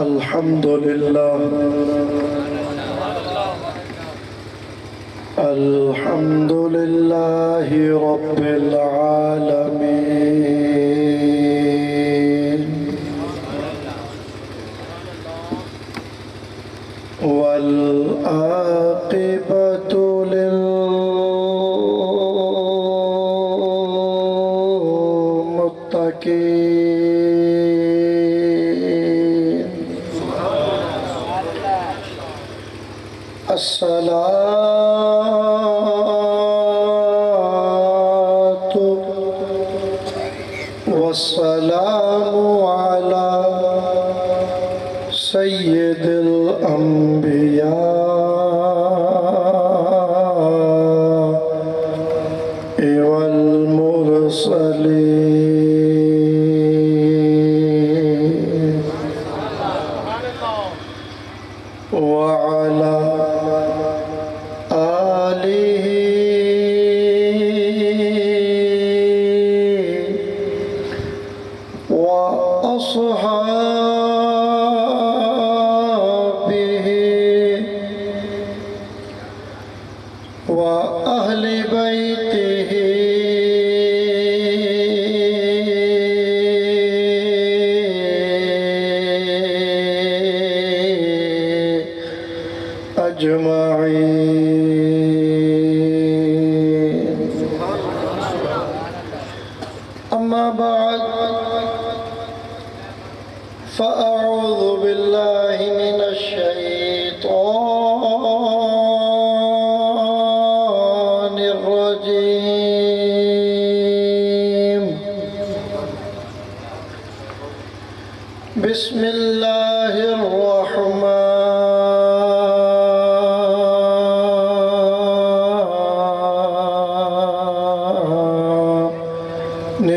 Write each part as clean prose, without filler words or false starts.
الحمد لله الحمد لله رب العالمين والعاقبة للمتقين الصلاة والسلام على سيد الأنبياء والمرسلين وعلى آله وأصحابه وأهل بيته أجمعين. أما بعد فأعوذ بالله من الشيطان الرجيم. بسم الله الرحمن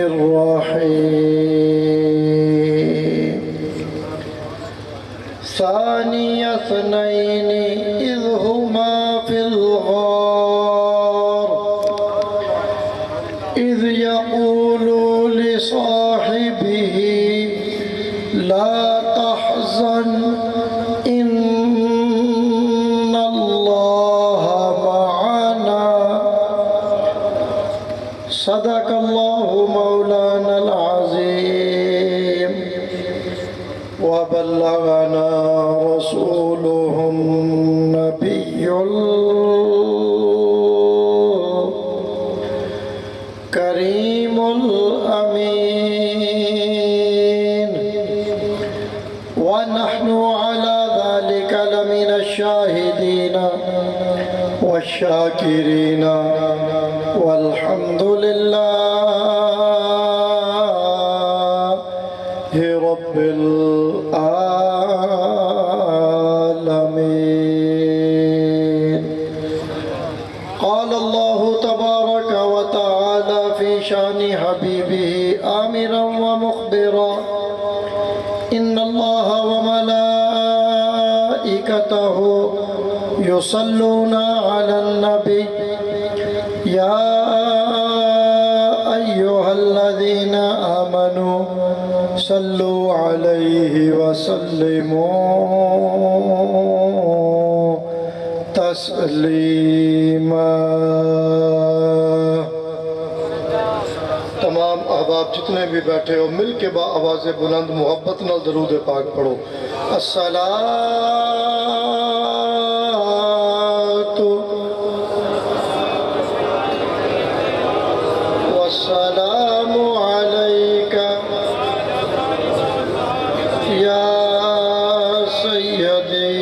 الرحيم. ثاني اثنين إذ هما في الغار إذ يقول لصاحبه لا تحزن إن الله معنا صدق الله مولانا العظيم وبلغنا رسوله النبي الكريم الأمين ونحن على ذلك لمن الشاهدين والشاكرين والحمد لله رب العالمين. قال الله تبارك وتعالى في شان حبيبه آمرا ومخبرا إن الله وملائكته يصلون على النبي يا أيها الذين آمنوا صلوا عليه وسلموا تسلیما. تمام احباب جتنے بھی بیٹھے ہو مل کے با آواز بلند محبت نال درود پاک پڑھو. الصلاۃ والسلام علیک یا سیدی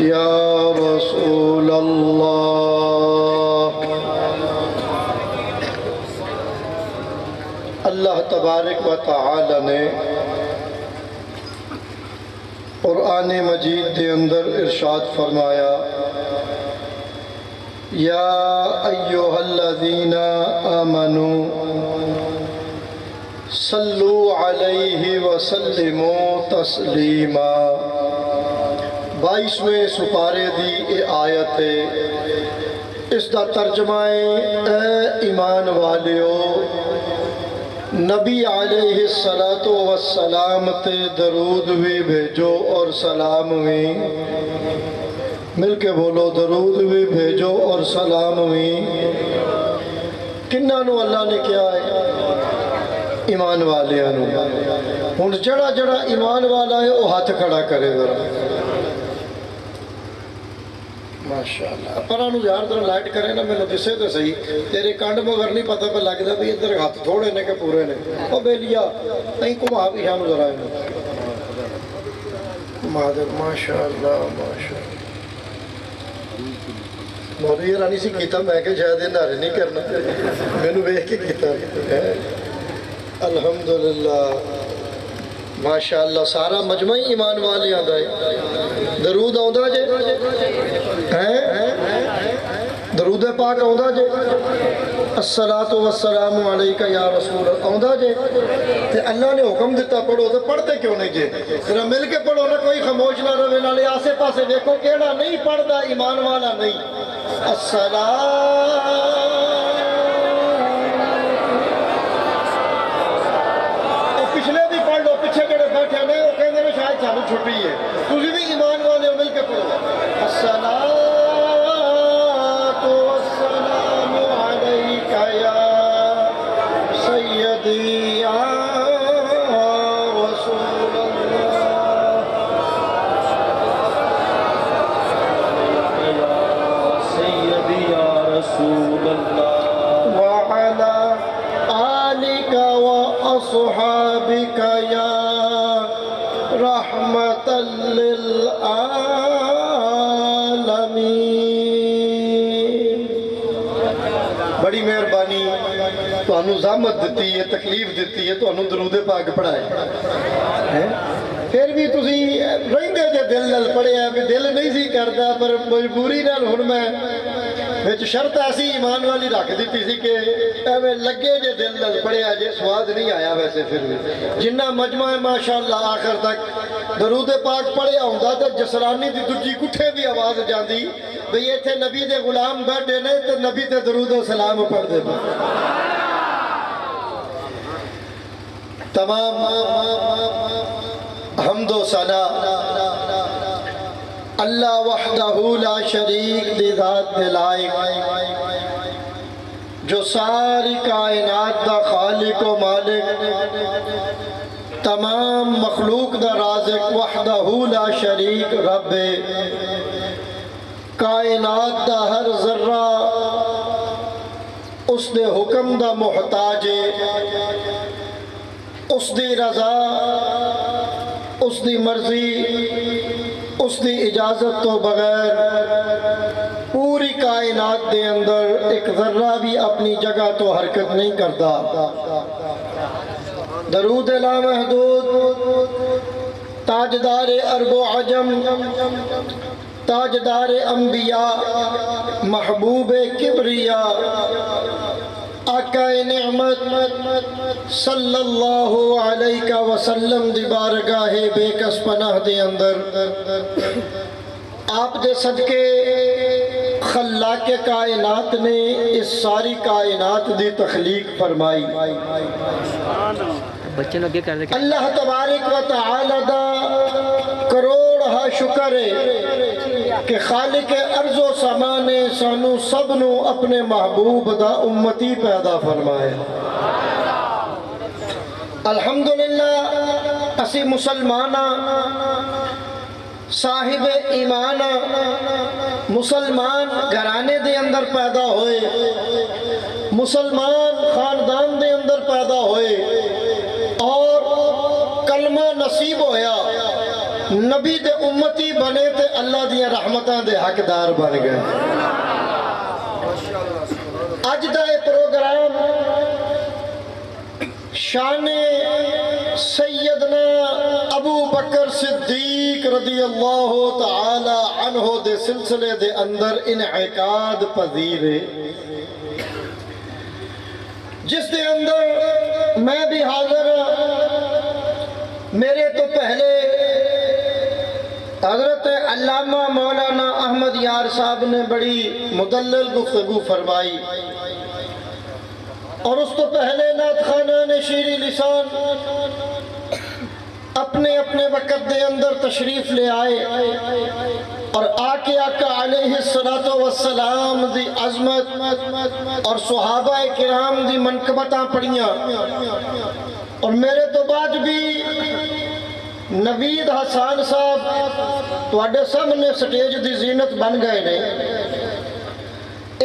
یا رسول اللہ. اللہ تبارک و تعالی نے قرآن مجید دے اندر ارشاد فرمایا یا ایہا الذین آمنوا صلو علیہ وسلموا تسلیما. 22ویں سپارے دی اے آیت ہے. اس دا ترجمہ ہے اے ایمان والیو نبی علیہ السلام تے درود بھی بھیجو اور سلام بھی، مل کے بولو درود بھی بھیجو اور سلام بھی۔ کنہ نو اللہ نے کیا ہے؟ ایمان والے نو۔ ہن جڑا جڑا ایمان والا ہے وہ ہاتھ کھڑا کرے ذرا۔ ماشاءاللہ پرانو یار ذرا لائٹ کرے نا، میں نے دسے تو صحیح، تیرے کانڈ مگر نہیں پتہ پہ لگ دا بھی ادھر ہاتھ تھوڑے نے کہ پورے نے۔ او بیلیا نہیں کمہا بھی شانو ذرا ہے مادر۔ ماشاءاللہ ماشاءاللہ مولوی یہ رانی سی کیتا میں کہ شاید یہ نعرے نہیں کرنا، میں نے بیک کے کیتا ہے۔ الحمدللہ ماشاءاللہ سارا مجمع ایمان والے آدھا ہے۔ درود آؤں جے درود پاک آؤں جے الصلاۃ والسلام علیکہ یا رسول آؤں جے، تے اللہ نے حکم دیتا پڑھو تو پڑھتے کیوں نہیں جے؟ ذرا مل کے پڑھو نا، کوئی خاموش نہ رہے، نالے آسے پاسے دیکھو کیڑا نہیں پڑھتا ایمان والا نہیں۔ پچھلے بھی پڑھ لو، پیچھے جڑے بیٹھے ہیں وہ کہتے ہیں شاید سانو چھٹی ہے، تسی بھی ایمان والے مل کے پڑھو۔ الصلاۃ والسلام علیکہ یا سیدی یا رسول اللہ، سیدی یا رسول اللہ، وعلی آلک وأصحابک یا رحمت للعالمین۔ بڑی مہربانی، تو انہوں زحمت دیتی ہے، تکلیف دیتی ہے، تو انہوں درود پاک پڑھائے پھر بھی تسی رہندے جے دل نال پڑھے ہیں، دل نہیں سی کرتا پر مجبوری نال ہن میں وچ شرط ایسی ایمان والی رکھ دیتی سی کہ ایویں لگے جے دل نال پڑھیا جے، سواد نہیں آیا ویسے پھر بھی جنہ مجمع ہے ماشاءاللہ آخر تک درود پاک پڑھیا ہوندا تے جسرانی دی دجی کٹھے بھی آواز جاندی بھئی ایتھے نبی دے غلام بیٹھے نے تے نبی تے درود و سلام پڑھ دے۔ تمام حمد و ثنا اللہ وحدہ لا شریک دی ذات دے لائق، جو ساری کائنات دا خالق و مالک، تمام مخلوق دا رازق، وحدہ لا شریک رب، کائنات دا ہر ذرہ اس دے حکم دا محتاج، اس دی رضا، اس دی مرضی، اس دی اجازت تو بغیر پوری کائنات دے اندر ایک ذرہ بھی اپنی جگہ تو حرکت نہیں کرتا۔ درود لامحدود تاجدار عرب و عجم، تاجدار انبیاء، محبوب کبریا، آقا نعمت صلی اللہ علیہ وسلم دی بارگاہ بے کس پناہ دے اندر آپ دے صدقے خلاق کائنات نے اس ساری کائنات دی تخلیق فرمائی۔ اللہ تبارک و تعالی دا کروڑ ہا شکر ہے کہ خالق ارض و سما نے سانو سب نو اپنے محبوب دا امتی پیدا فرمایا۔ الحمدللہ اسی مسلمانہ صاحب ایمان مسلمان گھرانے دے اندر پیدا ہوئے، مسلمان خاندان دے اندر پیدا ہوئے اور کلمہ نصیب ہویا، نبی دے امتی بنے تے اللہ دیا رحمتاں دے حقدار بن گئے۔ اج دا یہ پروگرام شان سیدنا ابو بکر صدیق رضی اللہ تعالی عنہ دے سلسلے دے اندر انعقاد پذیر ہے، جس دے اندر میں بھی حاضر ہوں۔ میرے تو پہلے حضرت علامہ مولانا احمد یار صاحب نے بڑی مدلل گفتگو فرمائی، اور اس تو پہلے نعت خانہ نے شیری لسان اپنے اپنے وقت دے اندر تشریف لے آئے اور آقا علیہ الصلوۃ والسلام دی عظمت اور صحابہ کرام دی منقبتاں پڑھیاں، اور میرے تو بعد بھی نوید حسان صاحب تواڈے سامنے سٹیج دی زینت بن گئے نے،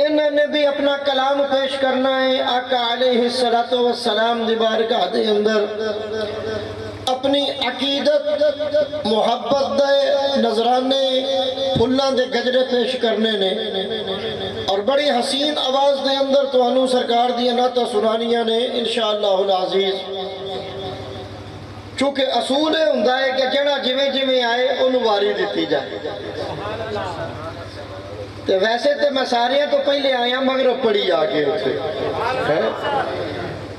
انہوں نے بھی اپنا کلام پیش کرنا ہے آقا علیہ الصلوۃ والسلام دی بارگاہ دے اندر، اپنی عقیدت محبت دے نظرانے پھلاں دے گجرے پیش کرنے نے، اور بڑی حسین آواز دے اندر تانوں سرکار دی نعتاں سنانیاں نے انشاءاللہ العزیز۔ چونکہ اصول یہ ہوندا ہے کہ جڑا جویں جویں آئے انہوں واری دیتی جائے، تو ویسے تو میں سارے تو پہلے آیا مغرب پڑی آگے اتنے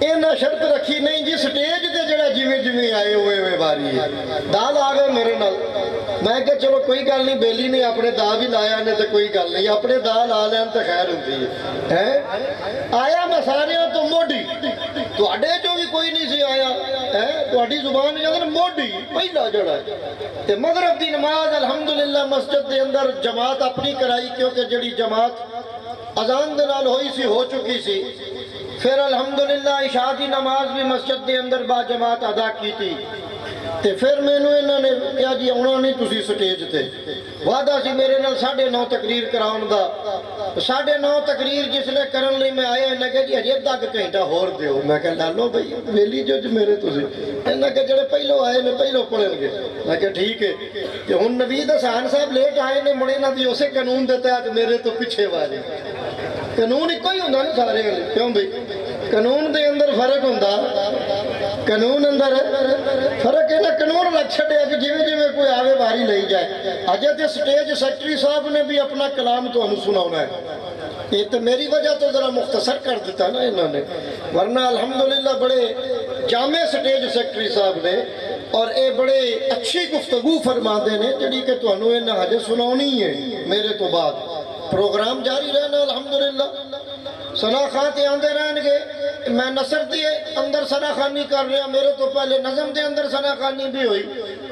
انہاں شرط رکھی نہیں جی سٹیج تے جڑا جویں جویں آئے ہوئے باری ہے۔ دال آ گئے میرے نال، میں کہ چلو کوئی گل نہیں، بیلی نے اپنے دا بھی لایا نے تو کوئی گل نہیں، اپنے دا لا لین تو خیر ہوتی ہے۔ آیا میں سارے تو موڈی، تواڈے جو بھی کوئی نہیں سی آیا، تواڈی زبان جاندے موڈی پہلا جڑا ہے تے مغرب دی نماز الحمدللہ مسجد دے اندر جماعت اپنی کرائی، کیونکہ جڑی جماعت اذان دے نال ہوئی سی ہو چکی سی، پھر الحمدللہ عشاء دی نماز بھی مسجد دے اندر با جماعت ادا کی تھی، تے پھر مینوں انہوں نے کہا جی آنا نہیں تسی سٹیج تے، وعدہ سی میرے نال 9:30 تقریر کراؤن دا، 9:30 تقریر جس نے کرن لئی میں آیا، انہاں کہا جی ہجے ادھا گھنٹہ ہور دیو، میں کہا لالو بھائی ویلی جو میرے تسی، انہاں کہا جڑے پہلو آئے نے پہلو پڑھن گے، میں کہا ٹھیک ہے، کہ ہن نوید حسان صاحب لیٹ آئے نے مڑے نہ دی اسے قانون دے تحت میرے تو پیچھے والے، قانون ایک ہی ہوندا نا سارے کیوں بھائی، قانون دے اندر فرق ہوندا، قانون اندر فرق ہے نا، قانون رکھ چھڑے کہ جویں جویں کوئی آوے باری لئی جائے۔ اجے تے سٹیج سیکرٹری صاحب نے بھی اپنا کلام تانوں سناونا ہے، یہ تو میری وجہ تو ذرا مختصر کر دیتا نا انہوں نے، ورنہ الحمدللہ بڑے جامع سٹیج سیکرٹری صاحب نے، اور اے بڑے اچھی گفتگو فرماندے نے جڑی کہ تانوں انہاں ہجے سناونی ہے میرے تو بعد، پروگرام جاری رہنا الحمدللہ، ثنا خان تے آندے رہن گے، میں نثر دے اندر ثنا خانی کر رہا، میرے تو پہلے نظم دے اندر ثنا خانی بھی ہوئی،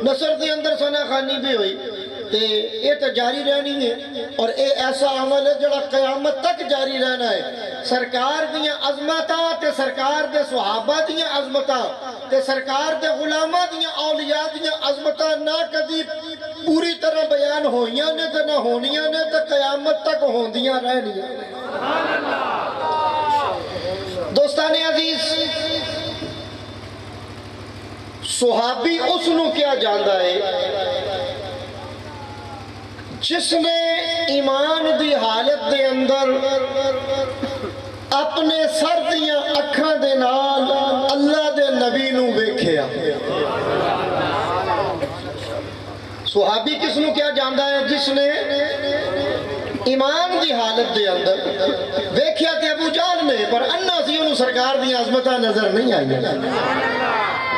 نثر دے اندر ثنا خانی بھی ہوئی، تے یہ تو جاری رہنی ہے، اور اے ایسا عمل ہے جڑا قیامت تک جاری رہنا ہے۔ سرکار دیاں عظمتاں تے سرکار دے صحابہ دیاں عظمتاں تے سرکار دے غلاماں دیاں اولیاء دیاں عظمتاں نہ کدی پوری طرح بیان ہوئیاں نے تے نہ ہونیاں نے تے قیامت تک ہوندیاں رہنیاں۔ دوستان عزیز، صحابی اس نو کیا جاندا ہے جس نے ایمان دی حالت دے اندر اپنے سر دیاں اکھاں دے نال اللہ دے نبی نو ویکھیا۔ صحابی کس نو کیا جاندا ہے جس نے ایمان دی حالت دے اندر ویکھیا تے ابو جہل نے، پر انہا سی انہوں سرکار دی عظمتاں نظر نہیں آئی،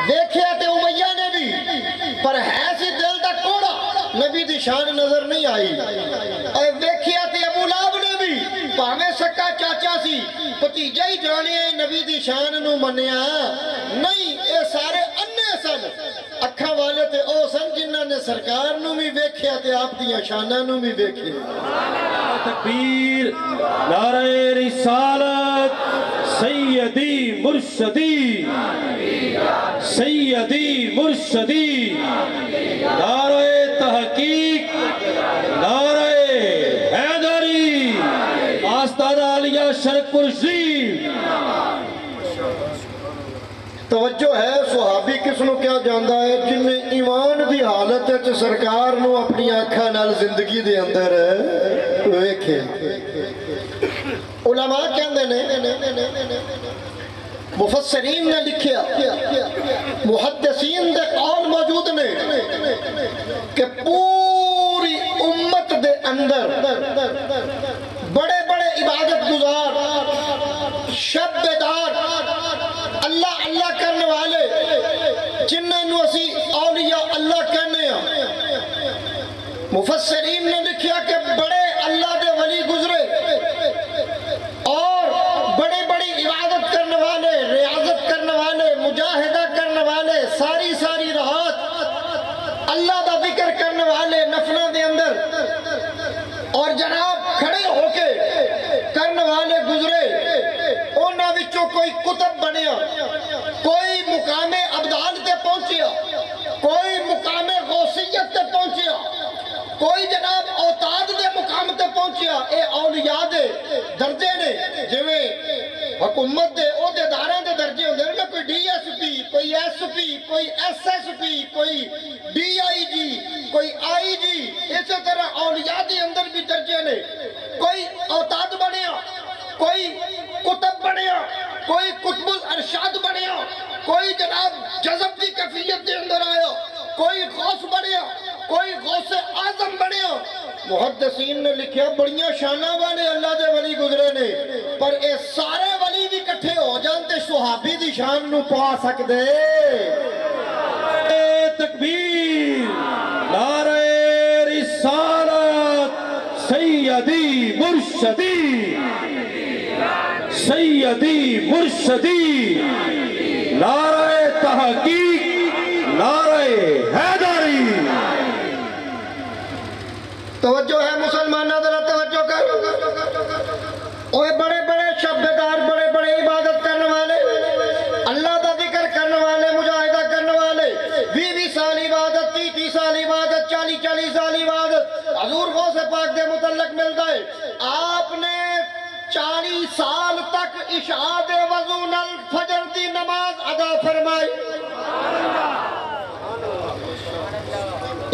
ویکھیا تے امیہ نے بھی، پر ہے سی دل دا کوڑا، نبی دی شان نظر نہیں آئی، اور ویکھیا تے ابو لہب نے بھی، پاویں سکا چاچا سی بھتیجا ہی جانے نبی دی شان نو منیا نہیں، اے سارے انے سن، اکھاں والے تے او سن جنہاں نے سرکار نو بھی ویکھیا تے آپ دیاں شاناں نو بھی ویکھیا۔ تکبیر، نعرہ رسالت، سیدی مرشدی، سیدی مرشدی، نعرہ تحقیق، نعرہ حیدری، آستانہ عالیہ شرک پرشی۔ توجہ ہے، صحابی کس نو کیا جاندا ہے جن نے ایمان دی حالت وچ سرکار نو اپنی آنکھاں نال زندگی دے اندر ویکھے۔ علماء کہندے نے، مفسرین نے لکھیا، محدثین دے قول موجود نے کہ پوری امت دے اندر بڑے بڑے عبادت گزار، شب بیدار، اللہ اللہ کرنے والے جنہاں نو اسی اولیاء اللہ کہنے ہیں، مفسرین نے لکھیا کہ بڑے اللہ دے ولی گزرے اور بڑے بڑی عبادت کرنے والے اور جناب کھڑے ہو کے کرنے والے گزرے انہاں وچوں کوئی کتب بنیا، کوئی مقام ابدال تے پہنچیا، کوئی مقام غوثیت تے پہنچیا، کوئی جناب اوتاد دے مقام تے پہنچیا۔ اے اولیاء دے درجے نے، جویں حکومت دے عہدیداراں دے درجے ہوندے نے، کوئی ڈی ایس پی، کوئی ایس پی، کوئی ایس ایس پی، کوئی ڈی آئی جی، کوئی آئی جی، اسی طرح اولیاء دے اندر بھی درجے نے۔ کوئی اوتاد بنیا، کوئی کتب بنیا، کوئی قطب الارشاد بنیا، کوئی جناب جذب کی کیفیت دے اندر آیا، کوئی غوث بنیا، کوئی غوث اعظم بنیا۔ محدثین نے لکھیا بڑیاں شانہ والے اللہ دے ولی گزرے نے، پر اے سارے ولی بھی کٹھے ہو جانتے صحابی دی شان نو پا سکدے۔ تکبیر، نعرہ رسالت، سیدی مرشدی، سیدی مرشدی، نعرہ تحقیق، نعرہ حیدری۔ توجہ ہے مسلمانہ ذرا توجہ کر۔ اوے بڑے بڑے شبدار، بڑے بڑے عبادت کرنے والے، اللہ دا ذکر کرنے والے، مجاہدہ کرنے والے، 20 سال عبادت، 30 سال عبادت، 40 سال عبادت حضور غوث پاک دے متعلق ملتا ہے۔ آپ نے 40 سال تک عشاء دے وضو نال فجر دی نماز ادا فرمائی۔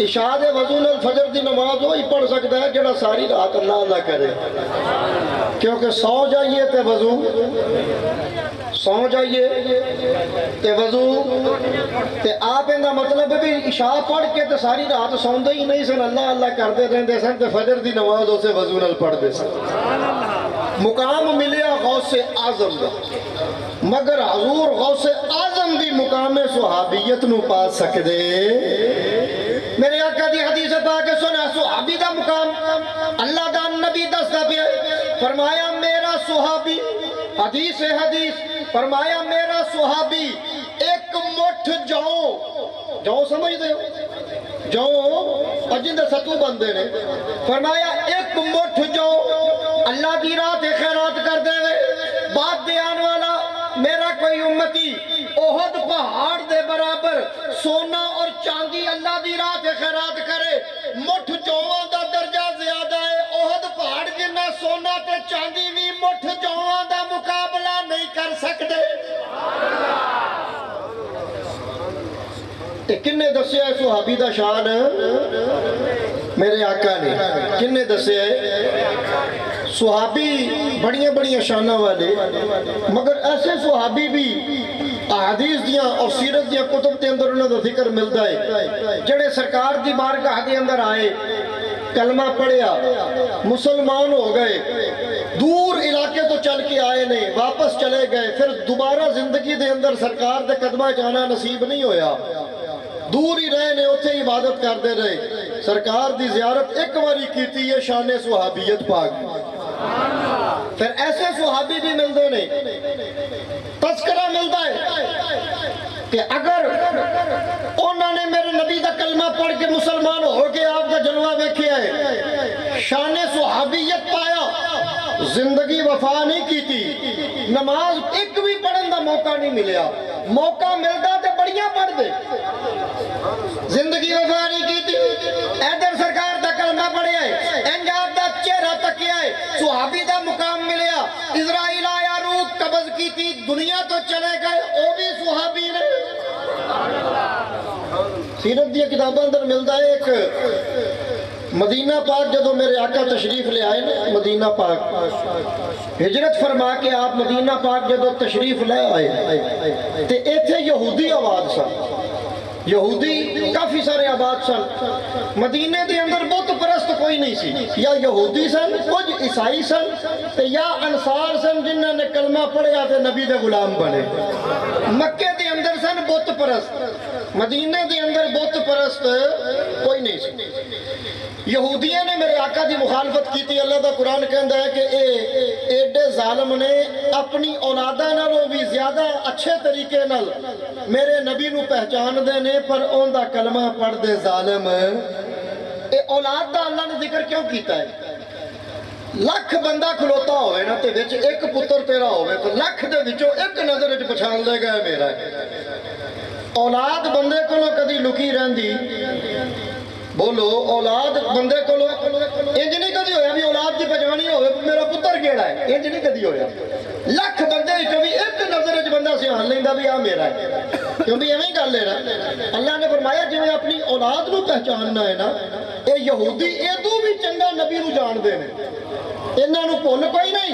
عشاء دے وضو نال فجر دی نماز وہی پڑھ سکتا ہے جڑا ساری رات اللہ نہ کرے، کیونکہ سو جائیے تے وضو، سو جائیے تے وضو تے آپ ان کا مطلب بھی عشاء پڑھ کے تے ساری رات سوندے ہی نہیں سن، اللہ اللہ کرتے رہندے سن تے فجر دی نماز اسے وضو نال پڑھ دے سن۔ مقام ملیا غوث اعظم دا، مگر حضور غوث اعظم بھی مقام صحابیت نو پا سکدے۔ میرے آقا دی حدیث پاک سنا، صحابی دا مقام اللہ دا نبی دستا پیا، فرمایا میرا صحابی، حدیث فرمایا میرا صحابی ایک مٹھ جو سمجھتے ہو، جو جن دے ستو بندے نے، فرمایا ایک مٹھ جو اللہ دی راہ تے خیرات کر دے گئے، بات دے آن والا میرا کوئی امتی احد پہاڑ دے برابر سونا اور چاندی اللہ دی راہ تے خیرات کرے، مٹھ جوواں دا درجہ زیادہ ہے۔ احد پہاڑ جنہ سونا تے چاندی بھی مٹھ جوواں دا مقابلہ نہیں کر سکتے۔ کنے دسیا ہے صحابی دا شان؟ میرے آقا نے کنے دسیا ہے؟ صحابی بڑیاں بڑیاں شانہ والے، مگر ایسے صحابی بھی احادیث دیاں اور سیرت دیاں کتب دے اندر انہوں دا ذکر ملتا ہے، جڑے سرکار دی بارگاہ دے اندر آئے، کلمہ پڑھیا، مسلمان ہو گئے، دور علاقے تو چل کے آئے نہیں، واپس چلے گئے، پھر دوبارہ زندگی دے اندر سرکار دے قدمہ جانا نصیب نہیں ہویا، دور ہی رہے نے، اتھے عبادت کردے رہے، سرکار دی زیارت ایک باری کیتی ہے، شان صحابیت پاک۔ پھر ایسے صحابی بھی ملتے نے، تذکرہ ملتا ہے کہ اگر انہوں نے میرے نبی دا کلمہ پڑھ کے مسلمان ہو کے آپ کا جلوہ دیکھے ہے، شان صحابیت پایا، زندگی وفا نہیں کی تھی، نماز ایک بھی پڑھن دا موقع نہیں ملیا، موقع ملتا تے بڑیاں پڑھ دے، زندگی وفا نہیں کی تھی، ایدر سرکار دا کلمہ پڑھیا ہے، انجاب دا چہرہ تکیا ہے، صحابی دا مقام ملیا، اسرائیل آیا روح قبض کی تھی، دنیا تو چلے گئے، او بھی صحابی نے۔ سیرت دیا کتابہ اندر ملتا ہے ایک مدینہ پاک، جدو میرے آقا تشریف لے آئے نا مدینہ پاک، ہجرت فرما کے آپ مدینہ پاک جدو تشریف لے آئے تے ایتھے یہودی آباد سن، یہودی کافی سارے آباد سن، مدینے دے اندر بت پرست کوئی نہیں سی، یا یہودی سن، کچھ عیسائی سن، یا انصار سن جنہوں نے کلمہ پڑھیا تے نبی دے غلام بنے، مکے دے اندر سن بت پرست، مدینے دے اندر بت پرست کوئی نہیں سی۔ یہودیاں نے میرے آقا دی مخالفت کی تھی، اللہ دا قرآن کہندا ہے کہ ایڈے ظالم نے اپنی اولادہ نالوں بھی زیادہ اچھے طریقے نال میرے نبی نو پہچان دے نے، پر اون دا کلمہ پڑھ دے ظالم۔ اے اولاد دا اللہ نے ذکر کیوں کیتا ہے؟ ਲੱਖ ਬੰਦਾ ਖਲੋਤਾ ਹੋਵੇ ਨਾ ਤੇ ਵਿੱਚ ਇੱਕ ਪੁੱਤਰ ਤੇਰਾ ਹੋਵੇ ਤੇ ਲੱਖ ਦੇ ਵਿੱਚੋਂ ਇੱਕ ਨਜ਼ਰ ਵਿੱਚ ਪਛਾਣ ਲੇਗਾ ਇਹ ਮੇਰਾ ਹੈ। ਔਲਾਦ ਬੰਦੇ ਕੋਲੋਂ ਕਦੀ ਲੁਕੀ ਰਹਿੰਦੀ, ਬੋਲੋ ਔਲਾਦ ਬੰਦੇ ਕੋਲੋਂ ਇੰਜ ਨਹੀਂ ਕਦੀ ਹੋਇਆ ਵੀ ਔਲਾਦ ਦੀ ਪਛਾਣੀ ਹੋਵੇ ਮੇਰਾ ਪੁੱਤਰ ਕਿਹੜਾ ਹੈ, ਇੰਜ ਨਹੀਂ ਕਦੀ ਹੋਇਆ। ਲੱਖ ਬੰਦੇ ਵਿੱਚੋਂ ਵੀ ਇੱਕ ਨਜ਼ਰ ਵਿੱਚ ਬੰਦਾ ਸਿਆਣ ਲੈਂਦਾ ਵੀ ਆ ਮੇਰਾ ਹੈ, ਕਿਉਂਕਿ ਐਵੇਂ ਹੀ ਗੱਲ ਹੈ ਨਾ। ਅੱਲਾਹ ਨੇ ਫਰਮਾਇਆ ਜਿਵੇਂ ਆਪਣੀ ਔਲਾਦ ਨੂੰ ਪਹਿਚਾਨਣਾ ਹੈ ਨਾ, ਇਹ ਯਹੂਦੀ ਇਹਦੋਂ ਵੀ ਚੰਗਾ ਨਬੀ ਨੂੰ ਜਾਣਦੇ ਨੇ। ਇਹਨਾਂ ਨੂੰ ਭੁੱਲ ਕੋਈ ਨਹੀਂ।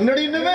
99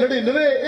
99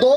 2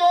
2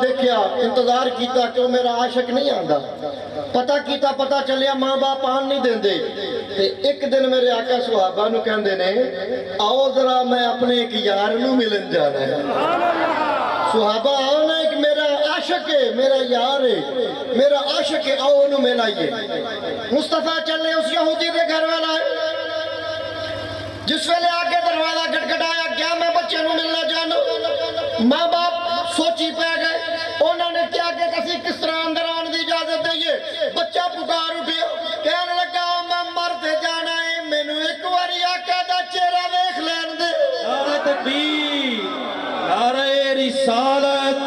دیکھیا انتظار کیتا کہ وہ میرا عاشق نہیں آندا پتہ کیتا پتہ چلیا ماں باپ آن نہیں دیندے تے ایک دن میرے آقا صحابہ نو کہندے نے آؤ ذرا میں اپنے ایک یار نو ملن جانا ہے صحابہ آؤ نا ایک میرا عاشق ہے میرا یار ہے میرا عاشق ہے آؤ انہوں ملائیے مصطفیٰ چلے اس یہودی دے گھر والا ہے جس ویلے آگے دروازہ گھٹگھٹایا کیا میں بچے نو ملنا جانو ماں باپ سوچی پہ گئے انہوں نے کیا کہ کسی کس طرح اندر آنے دی اجازت دئیے بچہ پکار اٹھیا کہنے لگا میں مرتے جانا ہے میں نو ایک واری آقا دا چہرہ دیکھ لین دے نعرہ تکبیر نعرہ رسالت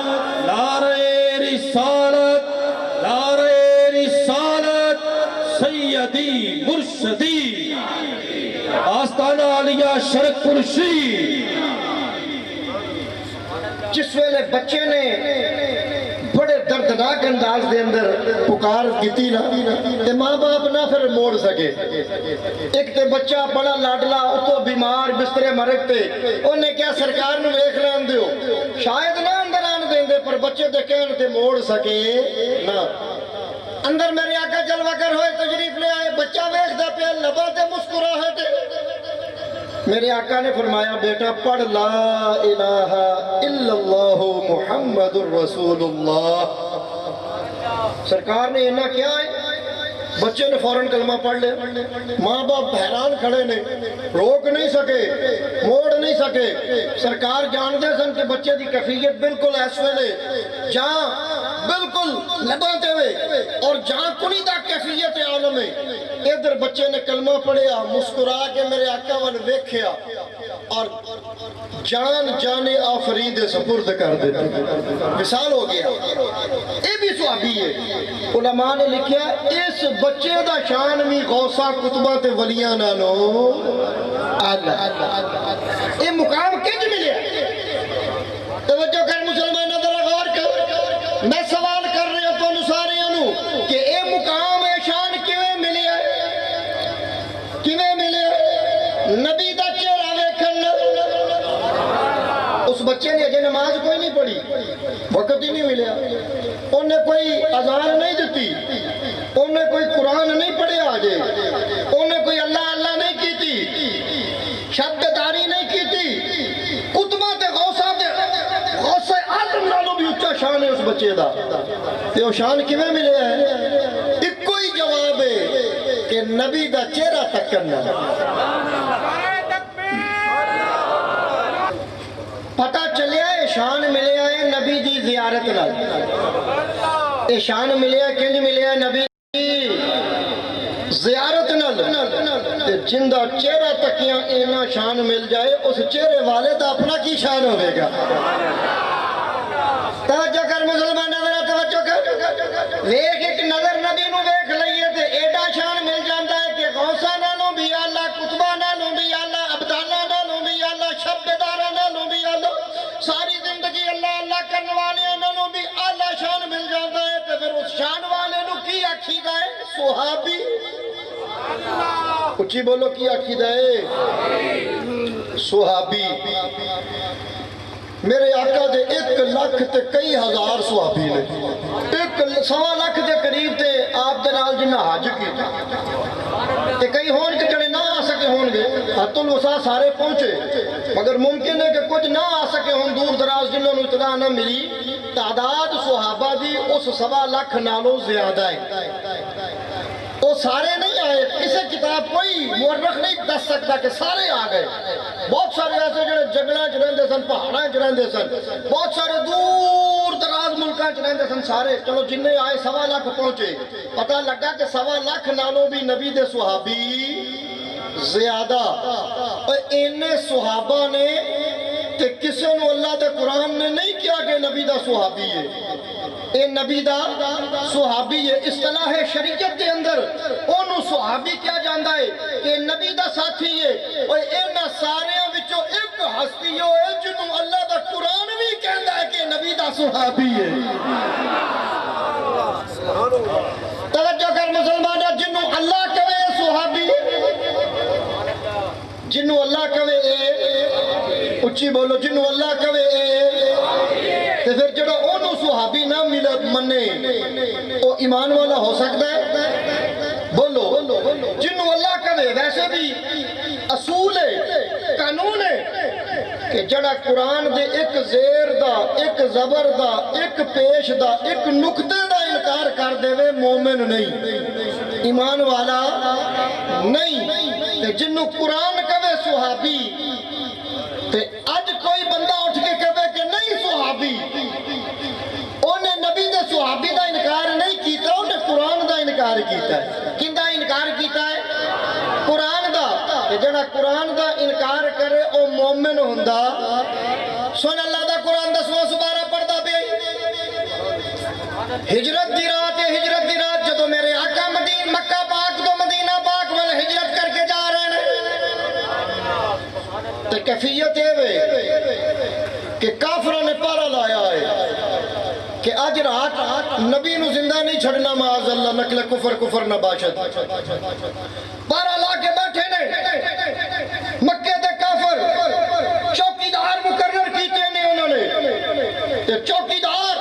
نعرہ رسالت نعرہ رسالت سیدی مرشدی آستانہ علیہ شرک پرشی جس ویلے بچے نے بڑے دردناک انداز دے اندر پکار کیتی نا تے ماں باپ نہ پھر موڑ سکے ایک تے بچہ بڑا لاڈلا اتو بیمار بسترے مرگ تے انہیں کیا سرکار نو ویکھ لین دیو شاید نہ اندر آن دیں دے پر بچے دے کہن تے موڑ سکے نہ اندر میرے آقا جلوہ گر ہوئے تشریف لے آئے بچہ ویکھ دا پہ لبا تے مسکراہٹ میرے آقا نے فرمایا بیٹا پڑھ لا الہ الا اللہ محمد الرسول اللہ سرکار نے انہا کیا ہے بچے نے فوراں کلمہ پڑھ لے ماں باپ حیران کھڑے نے روک نہیں سکے موڑ نہیں سکے سرکار جان دے سن کہ بچے دی کیفیت بالکل ایسوے لے جہاں بالکل لباتے ہوئے اور جہاں کنی دا کیفیت عالم ہے ادھر بچے نے کلمہ پڑھیا مسکرا کے میرے آقا ون ویکھیا اور جان جانے آفرید سپرد کر دیتے مثال ہو گیا یہ بھی صحابی ہے علماء نے لکھیا اس بچے دا شان بھی غوثہ کتبہ تے ولیاں نالو اللہ یہ مقام کنج ملیا توجہ کر مسلمان نظر غور کر میں سوال کر رہے ہوں تو نساریاں نو کہ اے مقام اے شان کیویں ملیا کیویں ملیا نبی دا چہرہ ویکھن اس بچے نے اجے نماز کوئی نہیں پڑھی وقت ہی نہیں ملیا انہیں کوئی اذان نہیں دیتی انہیں کوئی قرآن نہیں پڑھیا آجے انہیں کوئی اللہ اللہ نہیں کیتی شبد داری نہیں کیتی کتبہ تے غوثہ عالم نالو بھی اچھا شان ہے اس بچے دا تے وہ شان کیویں ملے ہے ایک کوئی جواب ہے کہ نبی دا چہرہ تک کرنا پتہ چلیا ہے شان ملے ہے نبی دی زیارت نال اے شان ملے ہے کنج ملے ہے نبی دی زیارت نال جن دا چہرہ تکیاں اینا شان مل جائے اس چہرے والے دا اپنا کی شان ہوئے گا توجہ کر مسلمان نظر توجہ کر ویک ایک نظر نبی نو ویکھ لئیے تے ایڈا شان مل جاندہ ہے کہ غوثہ نالوں بھی اللہ کتبہ نالوں بھی اللہ عبداللہ نالوں بھی اللہ شبدارہ نالوں بھی اللہ ساری زندگی اللہ اللہ کرنے والے انہوں بھی اللہ شان مل جاندہ ہے تے پھر اس شان والے نو کی عقیدہ ہے صحابی اچھی بولو کی عقیدہ ہے صحابی میرے آقا دے 1 لاکھ تے کئی ہزار صحابی نے 1.25 لاکھ دے قریب تے آپ دے نال جنہ حج کی تے کئی ہون کے جڑے نہ آ سکے ہون گے حت الوسع سارے پہنچے مگر ممکن ہے کہ کچھ نہ آ سکے ہون دور دراز جنہوں نے اطلاع نہ ملی تعداد صحابہ دی اس 1.25 لاکھ نالوں زیادہ ہے وہ سارے نہیں آئے اسے کتاب کوئی مورخ نہیں دس سکتا کہ سارے آ گئے بہت سارے ایسے جڑے جنگلاں چ رہندے سن پہاڑاں چ رہندے سن بہت سارے دور دراز ملکاں چ رہندے سن سارے چلو جن آئے 1.25 لاکھ پہنچے پتہ لگا کہ 1.25 لاکھ نالوں بھی نبی دے صحابی زیادہ اور انہیں صحابہ نے کہ کسے نو اللہ دے قرآن نے نہیں کیا کہ نبی دا صحابی ہے اے نبی دا صحابی ہے اصطلاح شریعت دے اندر انہوں صحابی کیا جاندہ ہے کہ نبی دا ساتھی ہے اور اینا ساریاں وچوں ایک ہستی ہے جنہوں اللہ دا قرآن بھی کہندہ ہے کہ نبی دا صحابی ہے توجہ کر مسلمانہ جنہوں اللہ کہے صحابی جنہوں اللہ کہے اچھی بولو جنہوں اللہ کہے صحابی نہ ملے منے وہ ایمان والا ہو سکتا ہے؟ بولو جنہوں اللہ کہے ویسے بھی اصول ہے قانون ہے کہ جڑا قرآن دے ایک زیر دا ایک زبر دا ایک پیش دا ایک نقطے دا انکار کر دے وے مومن نہیں ایمان والا نہیں جنہوں قرآن کہے صحابی تے اج کوئی بندہ اٹھ کے کہے کہ نہیں صحابی انہیں نبی دے صحابی دا انکار نہیں کیتا انہیں قرآن دا انکار کیتا ہے کن دا انکار کیتا ہے قرآن دا کہ جڑا قرآن دا انکار کرے او مومن ہوندا سن اللہ دا قرآن 10واں سپارہ پڑھدا پیا ہجرت دی رات جدو میرے آقا مکہ پاک تو مدینہ پاک ول ہجرت کر کے جا رہے ہیں تے کیفیت اے وے کہ کافروں نے پارا لایا ہے کہ آج رات نبی نو زندہ نہیں چھڑنا معاذ اللہ نقل کفر نباشت پارا لا کے بیٹھے نے مکے دے کافر چوکیدار مقرر کیتے نے انہوں نے تے چوکیدار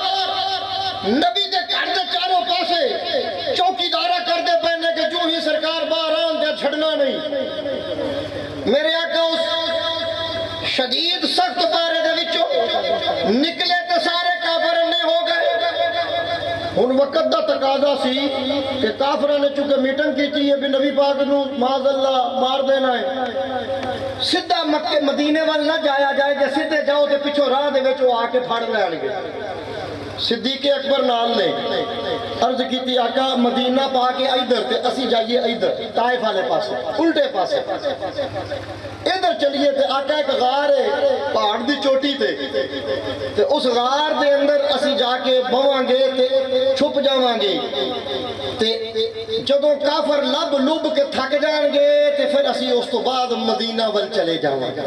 نبی دے گھر دے چاروں پاسے چوکیدارہ کر دے پہنے کہ جو ہی سرکار باہر آن دے چھڑنا نہیں میرے آقا اس شدید سخت پارے دے وچوں نکلے تے سارے کافر نے ہو گئے ان وقت دا تقاضا سی کہ کافرہ نے چونکہ میٹنگ کی تھی بھی نبی پاک نو معاذ اللہ مار دینا ہے سدھا مکے مدینے وال نہ جایا جائے کہ سدھے جاؤ تے پچھو راہ دے وچ وہ آ کے پھڑ لین گے صدیق اکبر نال نے عرض کی تھی آقا مدینہ پا کے ادھر تے اسی جائیے ادھر طائف والے پاسے الٹے پاسے ادھر چلیے تے آقا ایک غار ہے پہاڑ دی چوٹی تے اس غار دے اندر اسی جا کے بواں گے تے چھپ جاواں گے تے جدوں کافر لب لب کے تھک جان گے تے پھر اسی اس تو بعد مدینہ ول چلے جاواں گے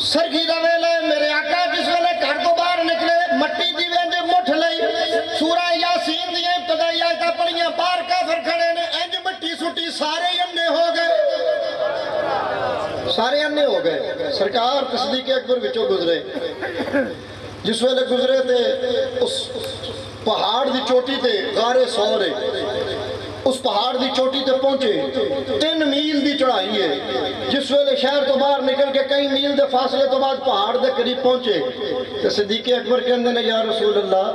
سرگی دا ویلے میرے آقا جس ویلے گھر تو باہر نکلے مٹی دی وینج مٹھ لئی سورہ یاسین دی ابتدائی آیتاں پڑھیاں باہر کافر کھڑے نے انج مٹی سٹی سارے انے ہو گئے سرکار تصدیق اکبر وچوں گزرے جس ویلے گزرے تے اس پہاڑ دی چوٹی تے غار ثور ہے اس پہاڑ دی چوٹی تے پہنچے 3 میل دی چڑھائی ہے جس ویلے شہر تو باہر نکل کے کئی میل دے فاصلے تو بعد پہاڑ دے قریب پہنچے تے صدیق اکبر کہندے نے یا رسول اللہ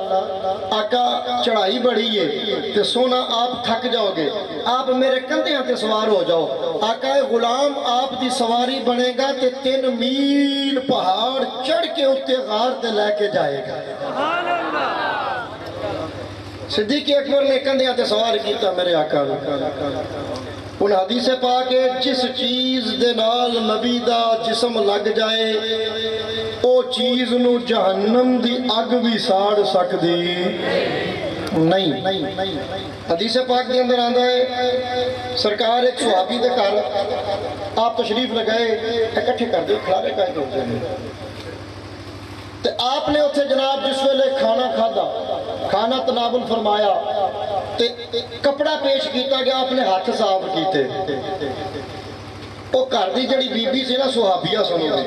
آقا چڑھائی بڑی ہے تے سونا آپ تھک جاؤ گے آپ میرے کندھیاں تے سوار ہو جاؤ آقا غلام آپ دی سواری بنے گا تے 3 میل پہاڑ چڑھ کے اتے غار تے لے کے جائے گا صدیق اکبر نے کندھیاں تے سوار کیتا میرے آقا نے ان حدیث پاک جس چیز دے نال نبی دا جسم لگ جائے او چیز نو جہنم دی اگ بھی ساڑ سکدی نہیں حدیث پاک دے اندر آندا ہے سرکار ایک صحابی دے گھر آپ تشریف لگائے اکٹھے کر دے کھڑے کائے ہو جائے تے آپ نے اتھے جناب جس ویلے کھانا کھادا کھانا تناول فرمایا تے کپڑا پیش کیتا گیا اپنے ہاتھ صاف کیتے وہ گھر دی جڑی بی بی سی نا صحابیہ سنو دے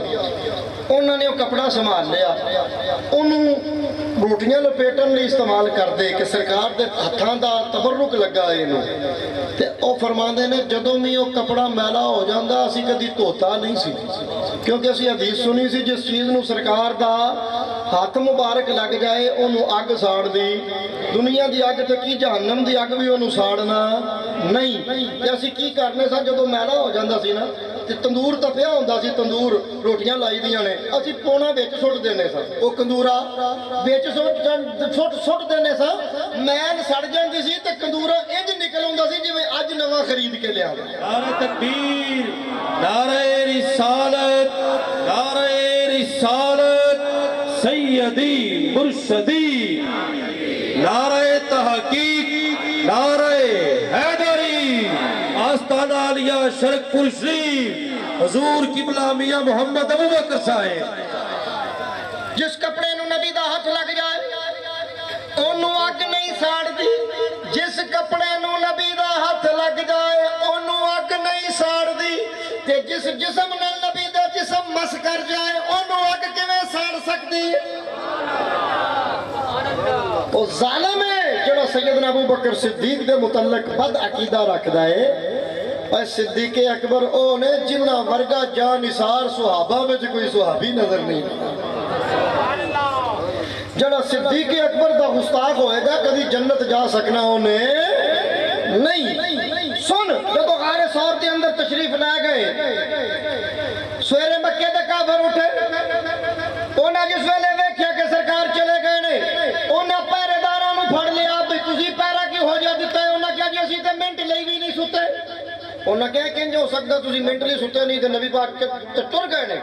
انہوں نے وہ کپڑا سنبھال لیا انہوں روٹیاں لپیٹن لئی استعمال کر دے کہ سرکار دے ہتھاں دا تبرک لگا ہے انہوں تے او فرماندے نے جدوں بھی وہ کپڑا میلا ہو جاندا اسی کدی دھوتا نہیں سی کیونکہ اسی حدیث سنی سی جس چیز نو سرکار دا ہاتھ مبارک لگ جائے انہوں اگ ساڑ دی دنیا دی اگ تے کی جہنم دی اگ بھی انہوں ساڑنا نہیں تے اسی کی کرنے سا جدوں میلا ہو جاندا سی نا تے تندور تپیا ہوندا سی تندور روٹیاں لائی دیاں نے اسی پونا وچ سٹ دینے سا او کندورا وچ سٹ دینے سا مین سڑ جاندی سی تے کندورا انج نکل ہوندا سی جویں اج نواں خرید کے لیا نعرہ تکبیر نعرہ رسالت سیدی مرشدی نعرہ تحقیق نعرہ حیدری آستانہ علیہ شرک پور شریف حضور قبلہ میاں محمد ابو بکر صاحب جس کپڑے نو نبی دا ہاتھ لگ جائے انہوں اگ نہیں ساڑ دی جس کپڑے نو نبی دا ہاتھ لگ جائے انہوں اگ نہیں ساڑ دی تے جس جسم نال نبی دا جسم مس کر جائے انہوں اگ کیویں ساڑ سکتی وہ ظالم ہے جڑا سیدنا ابو بکر صدیق دے متعلق بد عقیدہ رکھدا ہے۔ اور صدیق اکبر او نے جنہ ورگا جان نثار صحابہ میں کوئی صحابی نظر نہیں جڑا صدیق اکبر دا گستاخ ہوئے گا کبھی جنت جا سکنا انہیں نہیں۔ سن جب غار ثور کے اندر تشریف لے گئے سویرے مکے دے کافر اٹھے انہاں جس ویلے ویکھیا کہ سرکار چلے گئے نے انہاں پہرے داراں نوں پھڑ لیا بھی تسی پہرا کی ہو جا دتا ہے انہاں کہا جی اسی تے منٹ لئی بھی نہیں ستے انہاں کہا کہ جو سکتا تسی منٹ لئی ستے نہیں تے نبی پاک تے ٹر گئے نے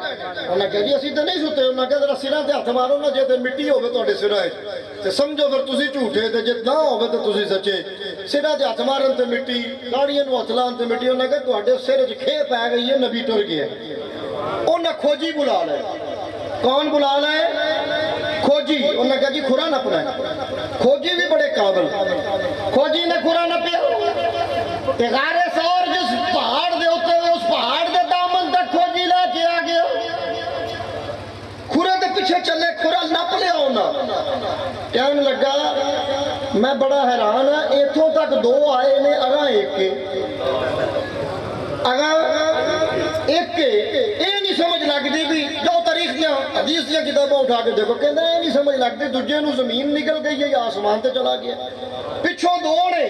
انہاں کہا جی اسی تے نہیں ستے انہاں کہا ذرا سراں تے ہاتھ مارو نا جے تے مٹی ہوے تواڈے سراں تے سمجھو پھر تسی جھوٹے تے جے نہ ہوے تے تسی سچے سراں تے ہاتھ مارن تے مٹی داڑیاں نوں ہاتھ لان تے مٹی انہاں کہا تواڈے سر وچ کھے پے گئی ہے نبی ٹر گیا انہاں کھوجی بلا لے کون بلا لے کھوجی انہاں کہا جی کھرا نپنا ہے کھوجی بھی بڑے قابل کھوجی نے کھرا نپیا تے غار ثور جس پہاڑ دے اوتے اس پہاڑ دے دامن تک کھوجی لے کے آ گیا کھرے دے پیچھے چلے کھرا نپ لیا انہاں کہنے لگا میں بڑا حیران ہاں ایتھوں تک دو آئے نے اگاں ایک کے اگاں ایک کے یہ نہیں سمجھ لگتی بھی جو تاریخ دیا حدیث دیا کتابیں اٹھا کے دیکھو کہنا یہ نہیں سمجھ لگتی دوجے نو زمین نکل گئی ہے یا آسمان تے چلا گیا پچھوں دو نے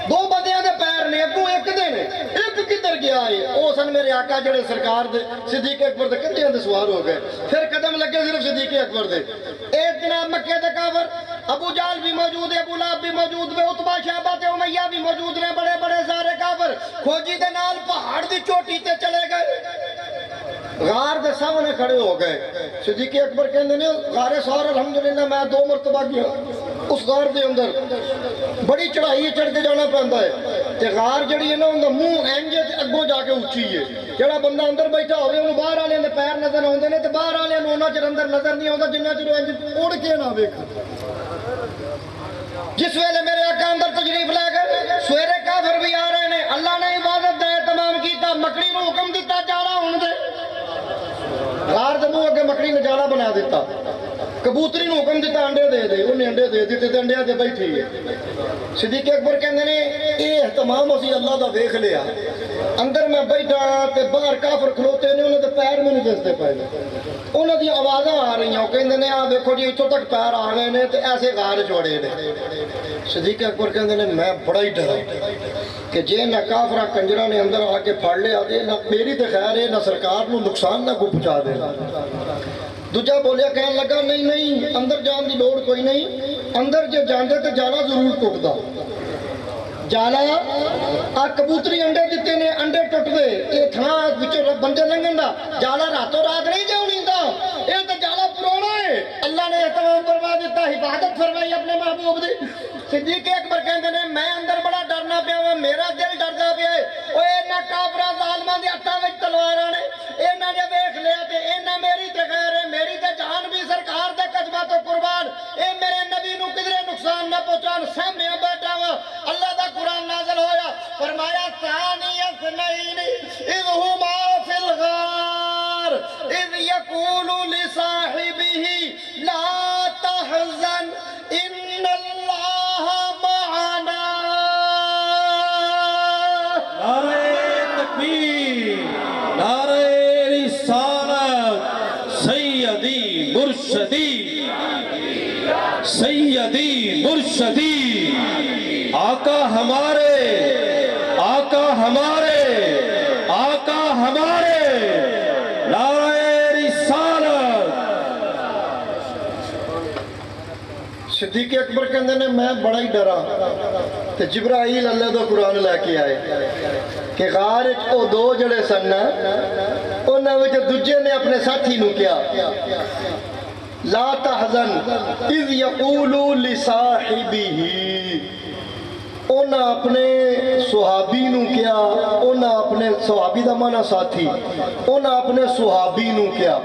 دو بندیاں دے پیر نے اگوں ایک دے نے ایک کدھر گیا ہے او سن میرے آقا جڑے سرکار دے صدیق اکبر دے کندھیاں دے سوار ہو گئے پھر قدم لگے صرف صدیق اکبر دے ایک جناب مکے دے کافر ابو جال بھی موجود ہے ابو لہب بھی موجود ہے عتبہ شیبہ تے امیہ بھی موجود نے بڑے بڑے سارے کافر کھوجی دے نال پہاڑ دی چوٹی تے چلے گئے غار دے سامنے کھڑے ہو گئے صدیق اکبر کہندے نے غار ثور الحمدللہ میں 2 مرتبہ گیا اس غار دے اندر بڑی چڑھائی چڑھ کے جانا پیندا ہے تے غار جڑی ہے نا اوندا منہ اینج تے اگوں جا کے اونچی ہے جڑا بندہ اندر بیٹھا ہوے اونوں باہر والے دے پیر نظر آوندے نے تے باہر والے نوں انہاں چر اندر نظر نہیں آوندا جنہ چر اینج اڑ کے نہ ویکھ جس ویلے میرے آقا اندر تشریف لے گئے سویرے کافر بھی آ رہے نے اللہ نے عبادت دا اہتمام کیتا مکڑی نوں حکم دیتا جالا ہون دے غار دے منہ اگے مکڑی نے جالا بنا دیتا کبوتری نوں حکم دیتا انڈے دے دے انہیں انڈے دے دیتے تے انڈیاں تے بیٹھی ہے صدیق اکبر کہندے نے اے اہتمام اسی اللہ دا ویکھ لیا اندر میں بیٹھا تے باہر کافر کھلوتے نے انہاں دے پیر نہیں دسدے پئے انہاں دی آوازاں آ رہی ہیں کہندے نے آ دیکھو جی ایتھوں تک پیر آ گئے نے تے ایسے غار جوڑے نے صدیق اکبر کہندے نے میں بڑا ہی ڈرا کہ جے نہ کافراں کنجراں نے اندر آ کے پھڑ لیا تے نہ میری تے خیر ہے نہ سرکار نوں نقصان نہ کو پہنچا دے دوجا بولیا کہنے لگا نہیں نہیں اندر جان دی لوڑ کوئی نہیں اندر جے جاندے تے جالا ضرور ٹوٹدا جالا آ کبوتری انڈے دیتے نے انڈے ٹوٹ دے اے تھاں وچوں بندے لنگن دا جالا راتوں رات نہیں جاونیندا اے تے جالا پرانا ہے اللہ نے اہتمام فرما دیتا حفاظت فرمائی اپنے محبوب دی صدیق اکبر کہندے نے میں اندر بڑا ڈرنا پیا ہوں میرا دل ڈردا پیا ہے اوے انہاں کافراں ظالماں دے ہتھاں وچ تلواراں نے انہاں نے ویکھ لیا تے انہاں میری تے غیر ہے میری تے جان بھی سرکار دے قدماں تو قربان اے میرے نبی نوں کدھرے نقصان نہ پہنچان سامنے بیٹھا وا اللہ دا قرآن نازل ہویا فرمایا ثانی اثنین اذ ہما فی الغار اذ یقول لصاحبہ لا تحزن ان اللہ معنا نعرہ تکبیر نعرہ رسالت سیدی مرشدی سیدی مرشدی آقا ہمارے آقا ہمارے آقا ہمارے نعرہ رسالت صدیق اکبر کہندے نے میں بڑا ہی ڈرا تے جبرائیل اللہ دا قرآن لے کے آئے کہ غار وچ او دو جڑے سن انہاں وچ دوجے نے اپنے ساتھی نوں کیا لا تحزن اذ یقول لصاحبہ انہاں اپنے صحابی نوں کیا انہاں اپنے صحابی دا معنی ساتھی انہاں اپنے صحابی نوں کیا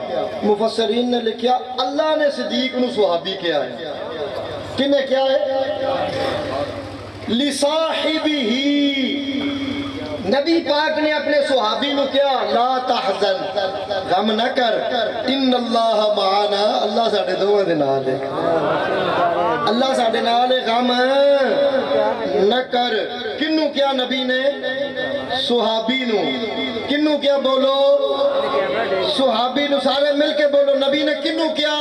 مفسرین نے لکھیا اللہ نے صدیق نوں صحابی کیا ہے کنے کیا ہے لصاحبہ نبی پاک نے اپنے صحابی نو کیا لا تحزن غم نہ کر ان اللہ معنا اللہ ساڈے دوواں دے نال ہے اللہ ساڈے نال غم نہ کر. کنوں کیا نبی نے؟ صحابی نو. کنوں کیا بولو؟ صحابی نو. سارے مل کے بولو نبی نے کنوں کیا؟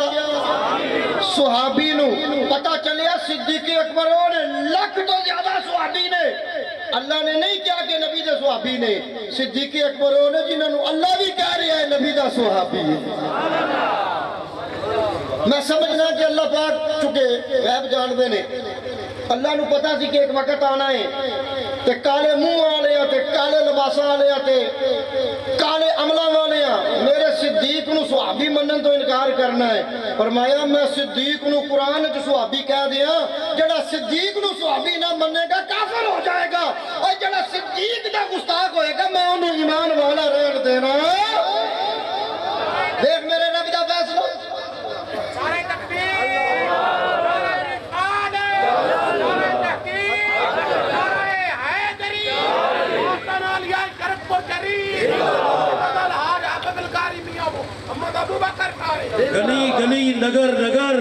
صحابی نو. پتہ چلیا صدیق اکبر نے لاکھ تو زیادہ صحابی نے. اللہ نے نہیں کیا کہ نبی دے صحابی نے. صدیق اکبر نے جنہوں نے اللہ بھی کہہ رہا ہے نبی دا صحابی ہے. میں سمجھنا کہ اللہ پاک چکے غیب جان دے نے. اللہ نو پتا سی کہ ایک وقت آنا ہے تے کالے منہ والے تے کالے لباساں والے تے کالے عملاں والے میرے صدیق نو صحابی منن تو انکار کرنا ہے. فرمایا میں صدیق نو قرآن وچ صحابی کہہ دیاں. جڑا صدیق نو صحابی نہ منے گا کافر ہو جائے گا اور جڑا صدیق دا گستاخ ہوئے گا میں انہوں ایمان والا رہن دینا. دیکھ میرے رب دا فیصلہ. گلی گلی نگر نگر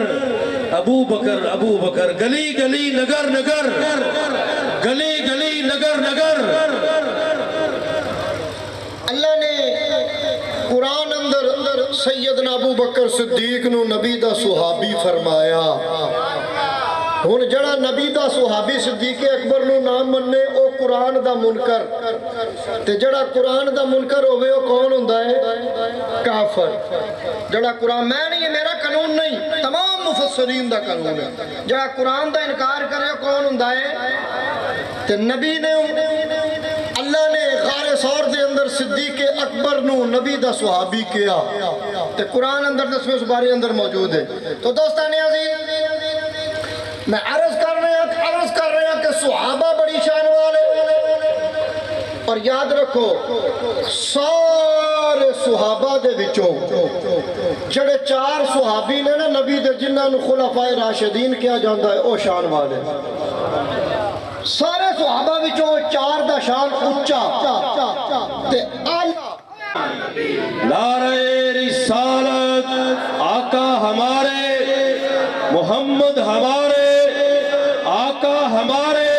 ابو بکر ابو بکر. گلی گلی نگر نگر گلی گلی نگر نگر. اللہ نے قرآن اندر سیدنا ابو بکر صدیق نو نبی دا صحابی فرمایا. ہن جڑا نبی دا صحابی صدیق اکبر نو نام مننے او قرآن دا منکر تے جڑا قرآن دا منکر ہوئے او کون ہوندا ہے؟ کافر. جڑا قرآن میں نہیں، یہ میرا قانون نہیں، تمام مفسرین دا قانون ہے. جڑا قرآن دا انکار کرے کون ہوندا ہے؟ تے نبی نے اللہ نے غار ثور دے اندر صدیق اکبر نو نبی دا صحابی کیا تے قرآن اندر 10ویں سپارے اندر موجود ہے. تو دوستان عزیز میں عرض کر رہے ہیں کہ صحابہ بڑی شان والے. اور یاد رکھو سارے صحابہ دے وچوں جڑے 4 صحابی نے نا نبی دے جنہاں نو خلفائے راشدین کیا جاندہ ہے او شان والے. سارے صحابہ وچوں 4 دا شان اونچا تے اعلی. نعرہ رسالت آقا ہمارے، محمد ہمارے، آقا ہمارے.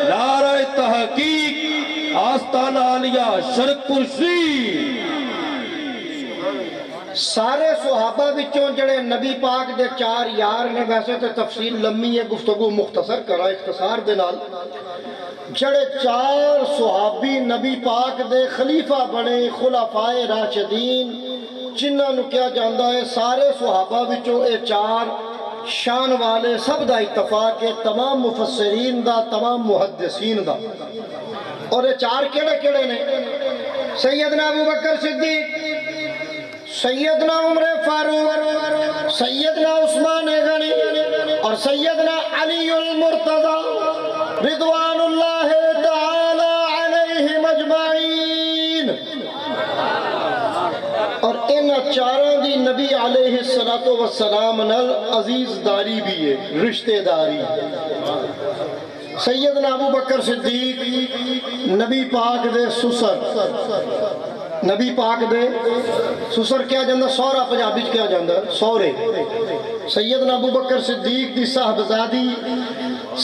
نعرہ تحقیق آستانہ عالیہ شرکپور شریف. سارے صحابہ وچوں جڑے نبی پاک دے 4 یار نے. ویسے تو تفصیل لمبی ہے، گفتگو مختصر کرا اختصار دے نال. جڑے 4 صحابی نبی پاک دے خلیفہ بنے خلفائے راشدین جنہاں نو کیا جاندہ ہے سارے صحابہ وچوں اے 4 شان والے. سب دا اتفاق ہے تمام مفسرین دا، تمام محدثین دا. اور یہ 4 کیڑے نے؟ سیدنا ابو بکر صدیق، سیدنا عمر فاروق، سیدنا عثمان غنی اور سیدنا علی المرتضی رضوان اللہ تعالی علیہم اجمعین. اور ان 4 دی نبی علیہ السلام نال عزیز داری بھی ہے، رشتہ داری. سیدنا ابو بکر صدیق نبی پاک دے سسر. نبی پاک دے سسر کیا جاندہ؟ سورا پنجابی کیا جاندہ؟ سورے. سیدنا ابو بکر صدیق دی صاحبزادی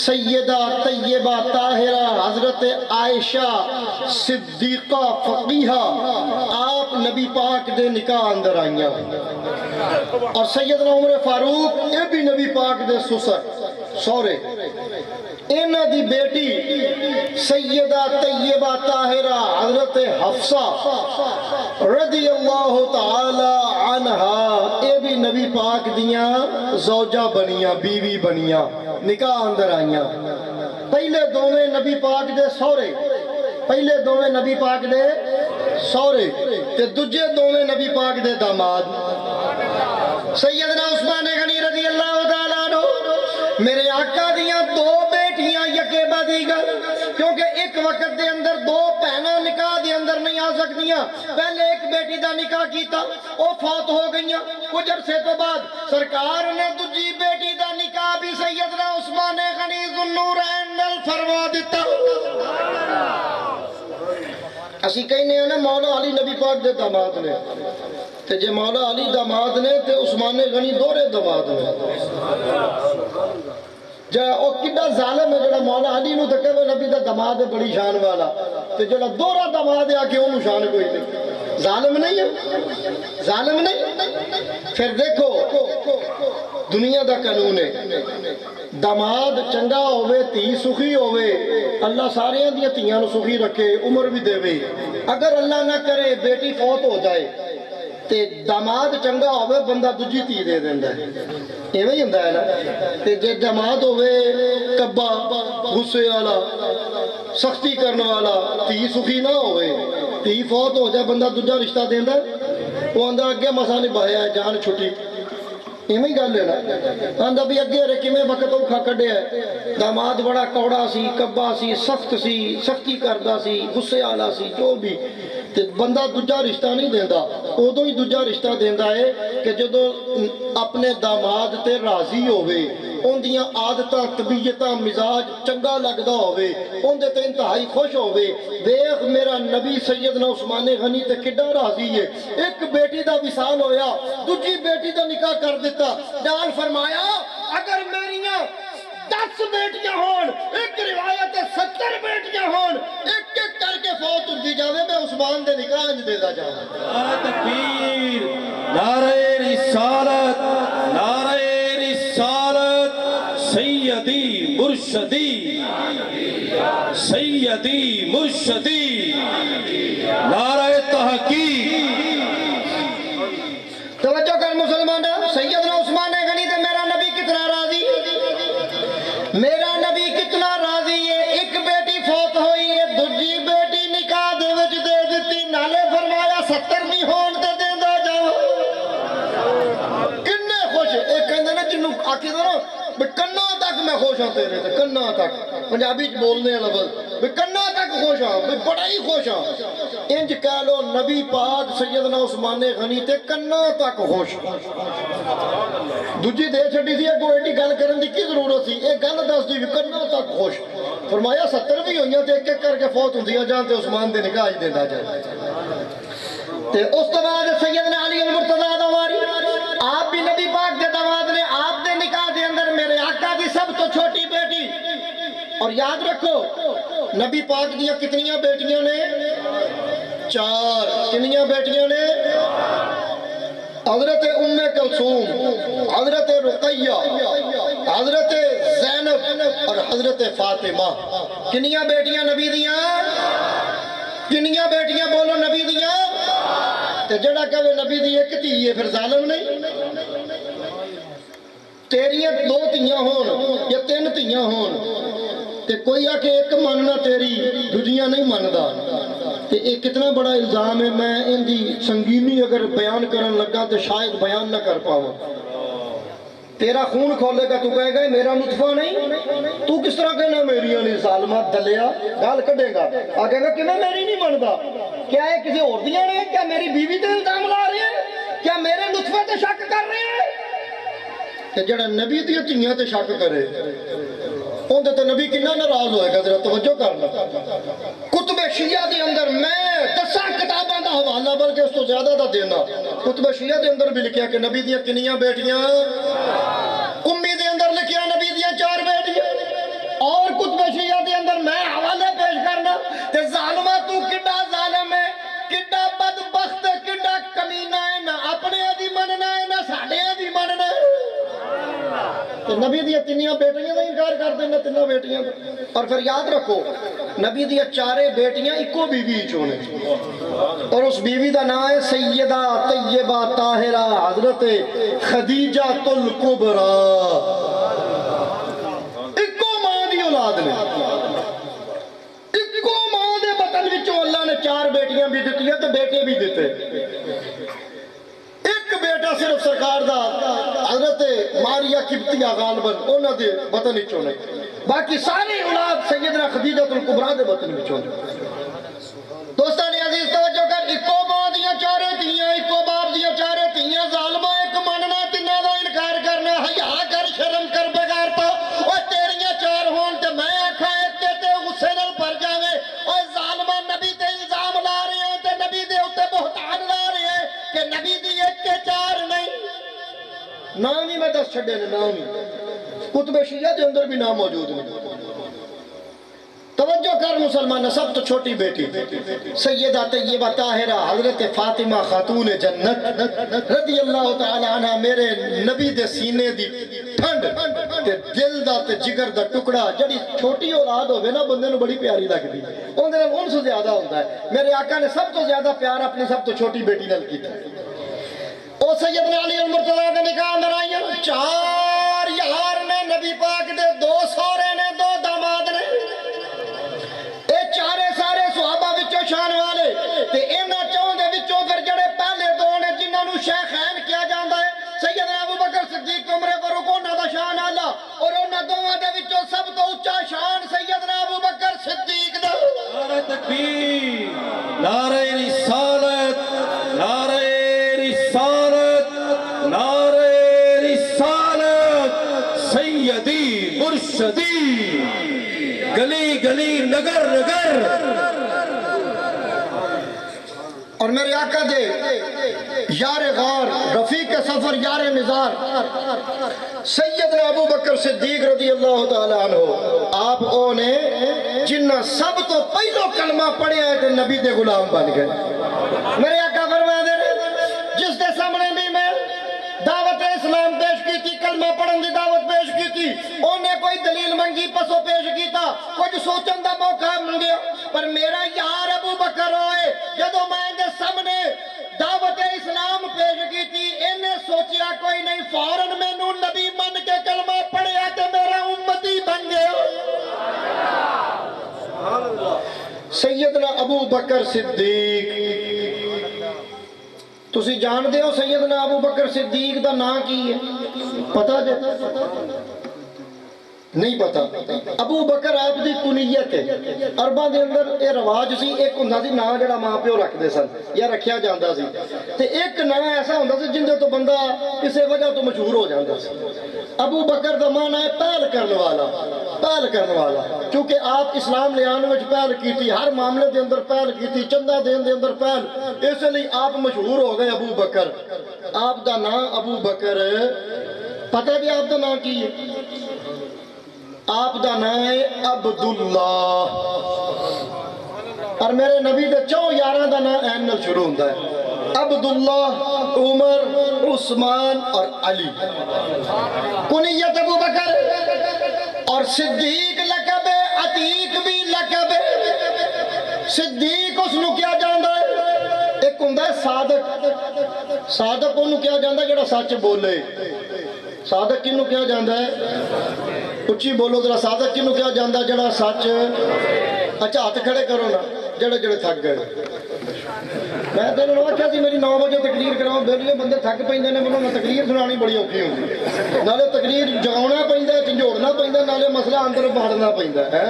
سیدہ طیبہ طاہرہ حضرت عائشہ صدیقہ فقیہہ آپ نبی پاک دے نکاح اندر آئیاں. اور سیدنا عمر فاروق یہ بھی نبی پاک دے سسر سورے. انہ دی بیٹی سیدہ طیبہ طاہرہ حضرت حفصہ رضی اللہ تعالی عنہا یہ بھی نبی پاک دیاں زوجہ بنیاں، بیوی بنیاں، نکاح اندر آئیاں. پہلے دوویں نبی پاک دے سورے، پہلے دوویں نبی پاک دے سورے تے دوجے دوویں نبی پاک دے داماد. سیدنا عثمان غنی رضی اللہ تعالیٰ عنہ میرے آقا دیاں 2 بیٹیاں یکے بعد دیگر، کیونکہ ایک وقت دے اندر 2 بہناں نکاح دے اندر نہیں آ سکتیاں. پہلے ایک بیٹی دا نکاح کیتا، وہ فوت ہو گئیاں. کچھ عرصے تو بعد سرکار نے دوجی بیٹی دا نکاح بھی سیدنا عثمان غنی ذوالنورین نال فرما دیتا. اسی کہنے ہیں نا مولا علی نبی پاک دے داماد نے، تے جے مولا علی داماد نے تے عثمان غنی دوہرے داماد نے. جا او کڈا ظالم ہے جڑا مولا علی نو تے کہے نبی دا داماد ہے بڑی شان والا تے جڑا دوہرا داماد ہے آکے اونوں شان کوئی نہیں ظالم نہیں ہے ظالم نہیں پھر دیکھو دنیا دا قانون ہے داماد چنگا ہوئے تھی سخی ہوئے اللہ سارے دیا تیاں نو سخی رکھے عمر بھی دے وے اگر اللہ نہ کرے بیٹی فوت ہو جائے تے داماد چنگا ہوئے بندہ دجی تی دے دیندہ ہے ایویں ہی ہوندا ہے نا تے جے داماد ہوئے کبا غصے والا سختی کرنے والا تی سخی نہ ہوئے تی فوت ہو جائے بندہ دجا رشتہ دیندہ ہے وہ آندہ اگے مسا نبھایا ہے جان چھٹی ایویں ہی گل ہے نا آندہ بھی اگے رکھے میں وقت اوکھا کڈے ہے داماد بڑا کوڑا سی کبا سی سختی کردہ سی غصے والا سی جو بھی تے بندہ دجا رشتہ نہیں دیندہ ادو ہی دجا رشتہ دیندہ ہے کہ جدو اپنے داماد تے راضی ہوئے ان دیاں عادتاں طبیعتاں مزاج چنگا لگدا ہوئے ان دے تے انتہائی خوش ہوئے دیکھ میرا نبی سیدنا عثمان غنی تے کڈا راضی ہے ایک بیٹی دا وصال ہویا دوجی بیٹی دا نکاح کر دیتا نال فرمایا اگر میریاں 10 بیٹیاں ہون ایک روایت 70 بیٹیاں ہون ایک ایک کر کے فوت ہوندی جاوے میں عثمان دے نکاح انج دیدا جاواں تکبیر نعرہ رسالت نعرہ رسالت سیدی مرشدی سیدی مرشدی نعرہ تحقیق توجہ کر مسلمان سیدنا عثمان غنی تے میرا نبی کتنا راضی میرا نبی کتنا راضی ہے ایک بیٹی فوت ہوئی ہے دوجی بیٹی نکاح دے وچ دے دتی نالے فرمایا 70 نہیں ہون تے دیندا جاؤ کنے خوش ایک کہندے نے جنوں آکھی دا نا بے کنا تک میں خوش ہاں تیرے تے کنا تک پنجابی چ بولنے لفظ بے کنا تک خوش ہاں بے بڑا ہی خوش ہاں انج کہہ لو نبی پاک سیدنا عثمان غنی تے کنا تک خوش دوجی دے چھڈی سی اگوں ایڈی گل کرن دی کی ضرورت سی ایک گل دس دی کنا تک خوش فرمایا 70 بھی ہوئیاں تے ایک ایک کر کے فوت ہوندیاں جان تے عثمان دے نکاح ہی دیندا جائے تے اس تو بعد سیدنا علی المرتضیٰ دا واری آپ بھی نبی پاک دے داماد نے آپ دے نکاح دے اندر میرے آقا دی سب تو چھوٹی بیٹی اور یاد رکھو نبی پاک دیا کتنیاں بیٹیاں نے 4 کنیاں بیٹیاں نے حضرت ام کلثوم حضرت رقیہ حضرت زینب اور حضرت فاطمہ کنیاں بیٹیاں نبی دیاں کنیاں بیٹیاں بولو نبی دیاں تے جڑا کہے نبی دی ایک تھی ہے پھر ظالم نہیں تیریاں 2 تھیاں ہون یا 3 تھیاں ہون تے کوئی آکے ایک ماننا تیری دوجیاں نہیں ماندا تے ایک کتنا بڑا الزام ہے میں ان دی سنگینی اگر بیان کرن لگا تے شاید بیان نہ کر پاواں تیرا خون کھولے گا تو کہے گا میرا نطفہ نہیں تو کس طرح کہنا میری نہیں ظالمہ دلیا گال کڈے گا آگے گا کہ میں میری نہیں ماندا کیا ہے کسی اور دیاں نے کیا میری بیوی تے الزام لا رہے ہیں کیا میرے نطفے تے شک کر رہے ہیں کہ جڑا نبی دی تیاں تے شک کرے اون تے نبی کتنا ناراض ہوئے گا ذرا توجہ کرنا کتب شیعہ دے اندر میں 10 کتاباں دا حوالہ بلکہ اس تو زیادہ دا دینا کتب شیعہ دے اندر بھی لکھیا کہ نبی دیاں کنیاں بیٹیاں امی دے اندر لکھیا نبی دیاں 4 بیٹیاں اور کتب شیعہ دے اندر میں حوالے پیش کرنا تے ظالمہ تو کڈا ظالم ہے کڈا بدبخت ہے کڈا کمینہ ہے نہ اپنے دی مننا ہے نہ ساڈے دی مننا ہے نبی دیا 3 بیٹیاں دا انکار کر دینا 3 بیٹیاں دا اور پھر یاد رکھو نبی دیا 4 بیٹیاں ایکو بیوی چونے اور اس بیوی دا نام ہے سیدہ طیبہ طاہرہ حضرت خدیجہ الکبریٰ ایکو ماں دی اولاد نے ایکو ماں دے بطن وچوں اللہ نے 4 بیٹیاں بھی دیتی ہیں تو بیٹے بھی دیتے ایک بیٹا صرف سرکار دا حضرت ماریہ قبطیہ غالباً انہاں دے بطن وچوں نے باقی ساری اولاد سیدنا خدیجہ الکبریٰ دے بطن وچوں نے دوستان عزیز توجہ کر ایکو ماں دیاں 4 تھیاں ایکو باپ دیاں 4 تھیاں ظالمہ ایک مننا تیناں دا انکار کرنا حیا کر شرم کر بغیر تو اوے تیریاں 4 ہون تے میں آکھاں ایک تے غصے نال بھر جاوے اوے ظالمہ نبی تے الزام لا رہے ہیں تے نبی دے اوتے بہتان لا رہے ہیں کہ نبی دی 1 تے 4 نہیں نام ہی میں 10 چھڈے نے نام ہی کتب شیعہ کے اندر بھی نام موجود نہیں. توجہ کر مسلمان، سب تو چھوٹی بیٹی سیدہ طیبہ طاہرہ حضرت فاطمہ خاتون جنت رضی اللہ تعالی عنہ میرے نبی دے سینے دی ٹھنڈ تے دل دا تے جگر دا ٹکڑا. جڑی چھوٹی اولاد ہوے نا بندے نو بڑی پیاری لگدی، اون دے نال انس زیادہ ہوندا ہے. میرے آقا نے سب تو زیادہ پیار اپنی سب تو چھوٹی بیٹی نال کیتا. او سیدنا علی المرتضیٰ دے نکاح مرائیاں 4 یار نے نبی پاک دے 2 سورے نے 2 داماد نے. چارے سارے صحابہ وچوں شان والے تے انہاں چوں دے وچوں پھر جڑے پہلے 2 نے جنہاں نو شیخین کیا جاندا ہے سیدنا ابو بکر صدیق عمر فاروق انہاں دا شان اعلی، اور انہاں دوواں دے وچوں سب تو اونچا شان سیدنا ابو بکر صدیق دا. نعرہ تکبیر، نعرہ رسالت، نعرہ رسالت، نعرہ رسالت. سیدی مرشدی گلی گلی نگر نگر. اور میرے آقا دے یار غار رفیق سفر یار مزار سیدنا ابو بکر صدیق رضی اللہ تعالیٰ عنہ آپ نے جنہ سب تو پہلو کلمہ پڑھیا ہے تو نبی دے غلام بن گئے. میرے آقا فرما دے جس دے سامنے بھی میں دعوت اسلام پیش کی تھی، کلمہ پڑھن دی دعوت پیش کی تھی، انہیں کوئی دلیل منگی پسو پیش کی تھا، کچھ سوچن دا موقع منگیا، پر میرا یار ابو بکر ہوئے جدو میں دے سامنے دعوت اسلام پیش کی تھی انہیں سوچیا کوئی نہیں، فوراً میں نو نبی من کے کلمہ پڑھیا تے میرا امتی بن گیا. سیدنا ابو بکر صدیق تسی جان دے ہو سیدنا ابو بکر صدیق دا نام کی ہے؟ پتا جے؟ نہیں پتا. ابو بکر آپ دی کنیت ہے. عرباں دے اندر اے رواج سی ایک ہوندا سی نام جڑا ماں پیو رکھ دے سن یا رکھیا جاندا سی تے ایک نام ایسا ہوندا سی جن دے تو بندہ کسے وجہ تو مشہور ہو جاندا سی. ابو بکر دا معنی ہے پہل کرنے والا، پہل کرنے والا، کیونکہ آپ اسلام لے آنے وچ پہل کیتی، ہر معاملے دے اندر پہل کیتی، چندہ دین دے اندر پہل، اس لیے آپ مشہور ہو گئے ابو بکر. آپ دا نام ابو بکر. پتہ بھی آپ دا نام کی ہے؟ آپ دا نام ہے عبداللہ. اور میرے نبی دے 4 یاراں دا نام این نال شروع ہوتا ہے. عبداللہ، عمر، عثمان اور علی. کنیت ابو بکر اور صدیق لقب ہے، عتیق بھی لقب ہے. صدیق اس نو کیا جاندا ہے؟ ایک ہوندا ہے صادق. صادق انہوں کیا جاندا ہے جڑا سچ بولے. صادق کنوں کیا جاندا ہے؟ اچھی بولو ذرا. صادق کنوں کیا جاندا ہے جڑا سچ. اچھا ہاتھ کھڑے کرو نا جڑے جڑے تھک گئے. میں تو انہوں نے آخیا سی میری 9 بجے تقریر کراؤ، بیٹھے بندے تھک پیندے نے، میں تقریر سنانی بڑی اوکھی ہوندی. نالے تقریر جگاؤنا پیندا ہے، جھنجھوڑنا پیندا ہے، نالے مسئلہ اندر باڑنا پیندا ہے.